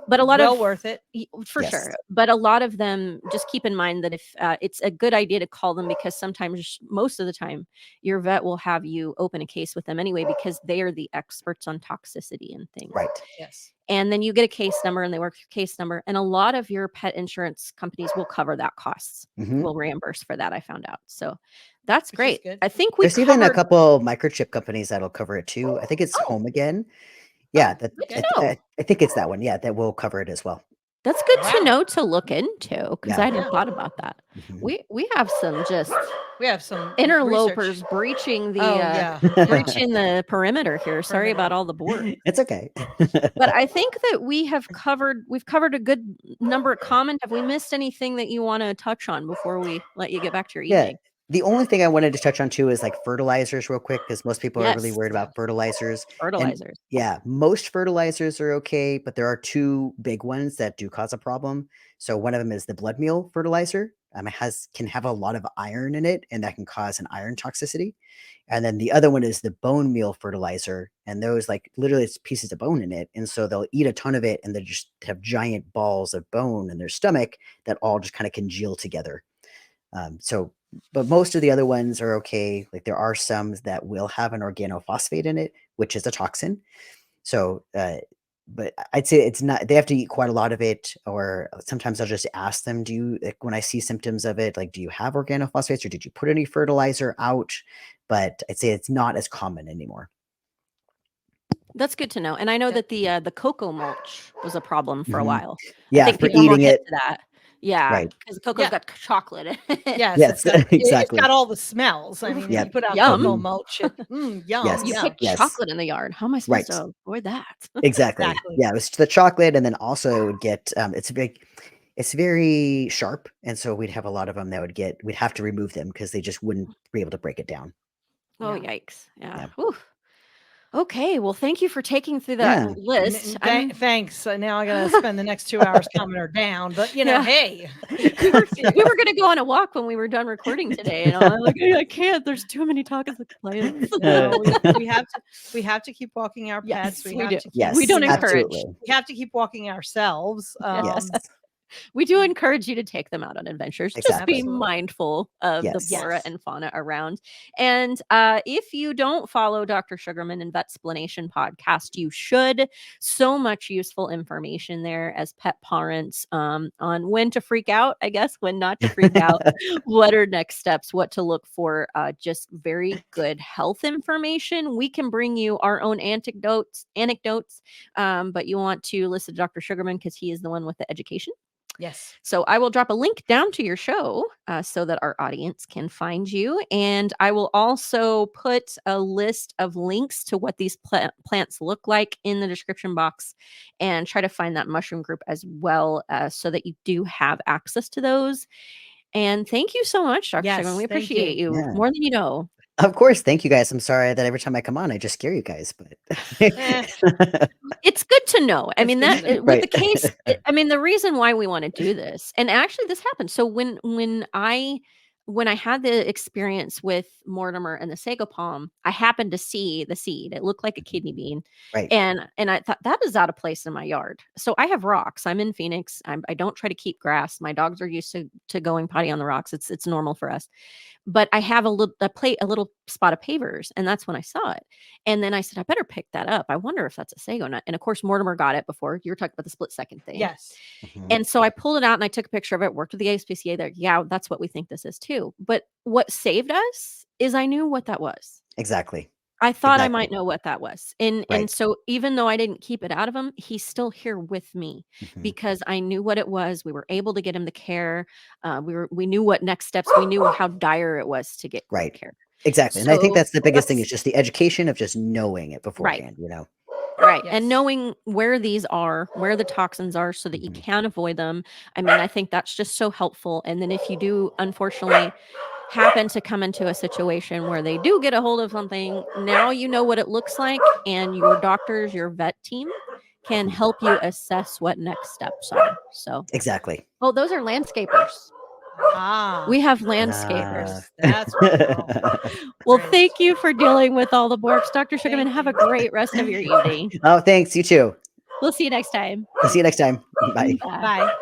[SPEAKER 1] But a lot
[SPEAKER 2] Well
[SPEAKER 1] of
[SPEAKER 2] worth it.
[SPEAKER 1] for
[SPEAKER 3] Yes.
[SPEAKER 1] sure. But a lot of them, just keep in mind that if it's a good idea to call them, because sometimes, most of the time, your vet will have you open a case with them anyway, because they are the experts on toxicity and things.
[SPEAKER 3] Right.
[SPEAKER 2] Yes.
[SPEAKER 1] And then you get a case number and they work your case number. And a lot of your pet insurance companies will cover that costs,
[SPEAKER 3] Mhm.
[SPEAKER 1] will reimburse for that, I found out. So that's
[SPEAKER 2] Which is
[SPEAKER 1] great.
[SPEAKER 2] good.
[SPEAKER 1] I think we
[SPEAKER 3] There's even a
[SPEAKER 1] covered.
[SPEAKER 3] couple microchip companies that'll cover it too. I think it's
[SPEAKER 1] Oh,
[SPEAKER 3] Home Again. Yeah,
[SPEAKER 1] good
[SPEAKER 3] I,
[SPEAKER 1] to know.
[SPEAKER 3] I think it's that one. Yeah, that will cover it as well.
[SPEAKER 1] That's good
[SPEAKER 2] Wow.
[SPEAKER 1] to know to look into, because
[SPEAKER 3] Yeah.
[SPEAKER 1] I hadn't
[SPEAKER 2] Yeah.
[SPEAKER 1] thought about that.
[SPEAKER 3] Mhm.
[SPEAKER 1] We have some just
[SPEAKER 2] We have some
[SPEAKER 1] interlopers
[SPEAKER 2] research.
[SPEAKER 1] breaching the
[SPEAKER 2] Oh yeah.
[SPEAKER 1] breaching the perimeter here. Sorry about
[SPEAKER 2] Perimeter.
[SPEAKER 1] all the board.
[SPEAKER 3] It's okay.
[SPEAKER 1] But I think that we've covered a good number of comments. Have we missed anything that you want to touch on before we let you get back to your
[SPEAKER 3] Yeah.
[SPEAKER 1] evening?
[SPEAKER 3] The only thing I wanted to touch on too is like fertilizers real quick, because most people are really
[SPEAKER 1] Yes,
[SPEAKER 3] worried about fertilizers. And
[SPEAKER 1] fertilizers.
[SPEAKER 3] yeah, most fertilizers are okay, but there are two big ones that do cause a problem. So one of them is the blood meal fertilizer. It can have a lot of iron in it, and that can cause an iron toxicity. And then the other one is the bone meal fertilizer, and those like literally it's pieces of bone in it, and so they'll eat a ton of it, and they just have giant balls of bone in their stomach that all just kind of congeal together. So, but most of the other ones are okay. Like there are some that will have an organophosphate in it, which is a toxin. So, but I'd say it's not, they have to eat quite a lot of it, or sometimes I'll just ask them, do you, like when I see symptoms of it, like, do you have organophosphates or did you put any fertilizer out? But I'd say it's not as common anymore.
[SPEAKER 1] That's good to know. And I know
[SPEAKER 2] Yeah.
[SPEAKER 1] that the cocoa mulch was a problem for a
[SPEAKER 3] Mhm.
[SPEAKER 1] while. I
[SPEAKER 3] Yeah,
[SPEAKER 1] think
[SPEAKER 3] for
[SPEAKER 1] people are more
[SPEAKER 3] eating
[SPEAKER 1] hip
[SPEAKER 3] it.
[SPEAKER 1] to that. Yeah,
[SPEAKER 3] Right.
[SPEAKER 1] because cocoa's
[SPEAKER 2] Yeah.
[SPEAKER 1] got chocolate in it.
[SPEAKER 2] Yes,
[SPEAKER 3] Yes,
[SPEAKER 2] it's
[SPEAKER 3] exactly.
[SPEAKER 2] got all the smells. I mean, if
[SPEAKER 3] Yep.
[SPEAKER 2] you put out
[SPEAKER 1] Yum.
[SPEAKER 2] cocoa mulch, yum,
[SPEAKER 3] Yes.
[SPEAKER 1] You
[SPEAKER 2] yum.
[SPEAKER 1] put
[SPEAKER 3] Yes.
[SPEAKER 1] chocolate in the yard. How am I supposed
[SPEAKER 3] Right.
[SPEAKER 1] to avoid that?
[SPEAKER 3] Exactly.
[SPEAKER 2] Exactly.
[SPEAKER 3] Yeah, it was the chocolate, and then also it would get it's very sharp, and so we'd have a lot of them that we'd have to remove them because they just wouldn't be able to break it down.
[SPEAKER 1] Oh,
[SPEAKER 2] Yeah.
[SPEAKER 1] yikes. Yeah.
[SPEAKER 3] Yeah.
[SPEAKER 1] Whew. Okay. Well, thank you for taking through
[SPEAKER 3] Yeah.
[SPEAKER 1] that list.
[SPEAKER 2] Thanks. Now I gotta spend the next 2 hours counting her down. But
[SPEAKER 1] Yeah.
[SPEAKER 2] hey,
[SPEAKER 1] we were gonna go on a walk when we were done recording today, and I'm like, I can't. There's too many toxic plants.
[SPEAKER 2] no, we have to keep walking our
[SPEAKER 1] Yes,
[SPEAKER 2] pets.
[SPEAKER 1] we do.
[SPEAKER 2] To keep,
[SPEAKER 3] Yes.
[SPEAKER 1] We don't
[SPEAKER 2] you know,
[SPEAKER 1] encourage.
[SPEAKER 3] Absolutely.
[SPEAKER 2] we have to keep walking ourselves.
[SPEAKER 3] Yes.
[SPEAKER 1] We do encourage you to take them out on adventures. Just
[SPEAKER 3] Exactly.
[SPEAKER 1] be
[SPEAKER 2] Absolutely.
[SPEAKER 1] mindful of the
[SPEAKER 3] Yes.
[SPEAKER 1] flora
[SPEAKER 2] Yes.
[SPEAKER 1] and fauna around. And if you don't follow Dr. Sugerman and Vetsplanation Podcast, you should. So much useful information there as pet parents on when to freak out, I guess, when not to freak out, what are next steps, what to look for, just very good health information. We can bring you our own anecdotes, but you want to listen to Dr. Sugerman because he is the one with the education.
[SPEAKER 2] Yes.
[SPEAKER 1] So I will drop a link down to your show so that our audience can find you. And I will also put a list of links to what these plants look like in the description box, and try to find that mushroom group as well, so that you do have access to those. And thank you so much, Dr.
[SPEAKER 2] Yes,
[SPEAKER 1] Sugarman. We
[SPEAKER 2] thank
[SPEAKER 1] appreciate you
[SPEAKER 3] Yeah.
[SPEAKER 1] more than you know.
[SPEAKER 3] Of course. Thank you guys. I'm sorry that every time I come on, I just scare you guys, but
[SPEAKER 1] It's good to know. I
[SPEAKER 2] It's
[SPEAKER 1] mean,
[SPEAKER 2] good
[SPEAKER 1] that
[SPEAKER 2] to know.
[SPEAKER 1] with
[SPEAKER 3] Right.
[SPEAKER 1] the case, I mean, the reason why we want to do this, and actually this happened. So when I had the experience with Mortimer and the Sago Palm, I happened to see the seed. It looked like a kidney bean.
[SPEAKER 3] Right.
[SPEAKER 1] And I thought, that is out of place in my yard. So I have rocks. I'm in Phoenix. I don't try to keep grass. My dogs are used to going potty on the rocks. It's normal for us. But I have a little spot of pavers, and that's when I saw it. And then I said, I better pick that up. I wonder if that's a sago nut. And of course, Mortimer got it before. You were talking about the split second thing.
[SPEAKER 2] Yes.
[SPEAKER 3] Mhm.
[SPEAKER 1] And so I pulled it out and I took a picture of it, worked with the ASPCA there. Yeah, that's what we think this is too. But what saved us is I knew what that was.
[SPEAKER 3] Exactly.
[SPEAKER 1] I thought I
[SPEAKER 3] Exactly.
[SPEAKER 1] might know what that was. And
[SPEAKER 3] Right.
[SPEAKER 1] so even though I didn't keep it out of him, he's still here with me
[SPEAKER 3] Mhm.
[SPEAKER 1] because I knew what it was. We were able to get him the care. We knew what next steps. We knew how dire it was to get quick
[SPEAKER 3] Right.
[SPEAKER 1] care.
[SPEAKER 3] Exactly, and I think
[SPEAKER 1] So
[SPEAKER 3] that's the biggest thing is
[SPEAKER 2] That's
[SPEAKER 3] just the education of just knowing it
[SPEAKER 1] right.
[SPEAKER 3] beforehand, you know?
[SPEAKER 1] Right.
[SPEAKER 2] yes.
[SPEAKER 1] And knowing where these are, where the toxins are so that you
[SPEAKER 3] Mhm.
[SPEAKER 1] can avoid them. I mean, I think that's just so helpful. And then if you do unfortunately happen to come into a situation where they do get a hold of something, now you know what it looks like, and your doctors, your vet team can
[SPEAKER 3] Mhm.
[SPEAKER 1] help you assess what next steps are. So,
[SPEAKER 3] Exactly.
[SPEAKER 1] oh, those are landscapers.
[SPEAKER 2] Ah,
[SPEAKER 1] We have
[SPEAKER 3] Ah.
[SPEAKER 1] landscapers.
[SPEAKER 2] that's wonderful.
[SPEAKER 1] Well,
[SPEAKER 2] Great.
[SPEAKER 1] thank you for dealing with all the borks, Dr. Sugarman.
[SPEAKER 2] Thank
[SPEAKER 1] Have a
[SPEAKER 2] you.
[SPEAKER 1] great rest of your evening.
[SPEAKER 3] Oh, thanks, you too.
[SPEAKER 1] We'll see you next time.
[SPEAKER 3] I'll see you next time. Bye.
[SPEAKER 1] Bye.
[SPEAKER 2] Bye.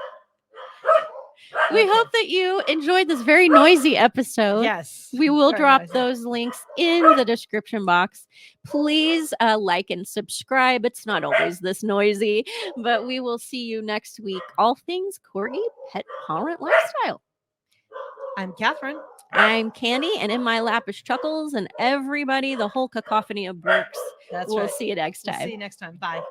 [SPEAKER 1] We
[SPEAKER 2] Okay.
[SPEAKER 1] hope that you enjoyed this very noisy episode.
[SPEAKER 2] Yes.
[SPEAKER 1] We will
[SPEAKER 2] very
[SPEAKER 1] drop
[SPEAKER 2] noisy.
[SPEAKER 1] those links in the description box. Please like and subscribe. It's not always this noisy, but we will see you next week. All things Corgi Pet Parent Lifestyle.
[SPEAKER 2] I'm Catherine.
[SPEAKER 1] I'm Candy, and in my lap is Chuckles and everybody, the whole cacophony of Burks.
[SPEAKER 2] That's
[SPEAKER 1] We'll
[SPEAKER 2] right.
[SPEAKER 1] see you next
[SPEAKER 2] We'll
[SPEAKER 1] time.
[SPEAKER 2] see you next time. Bye.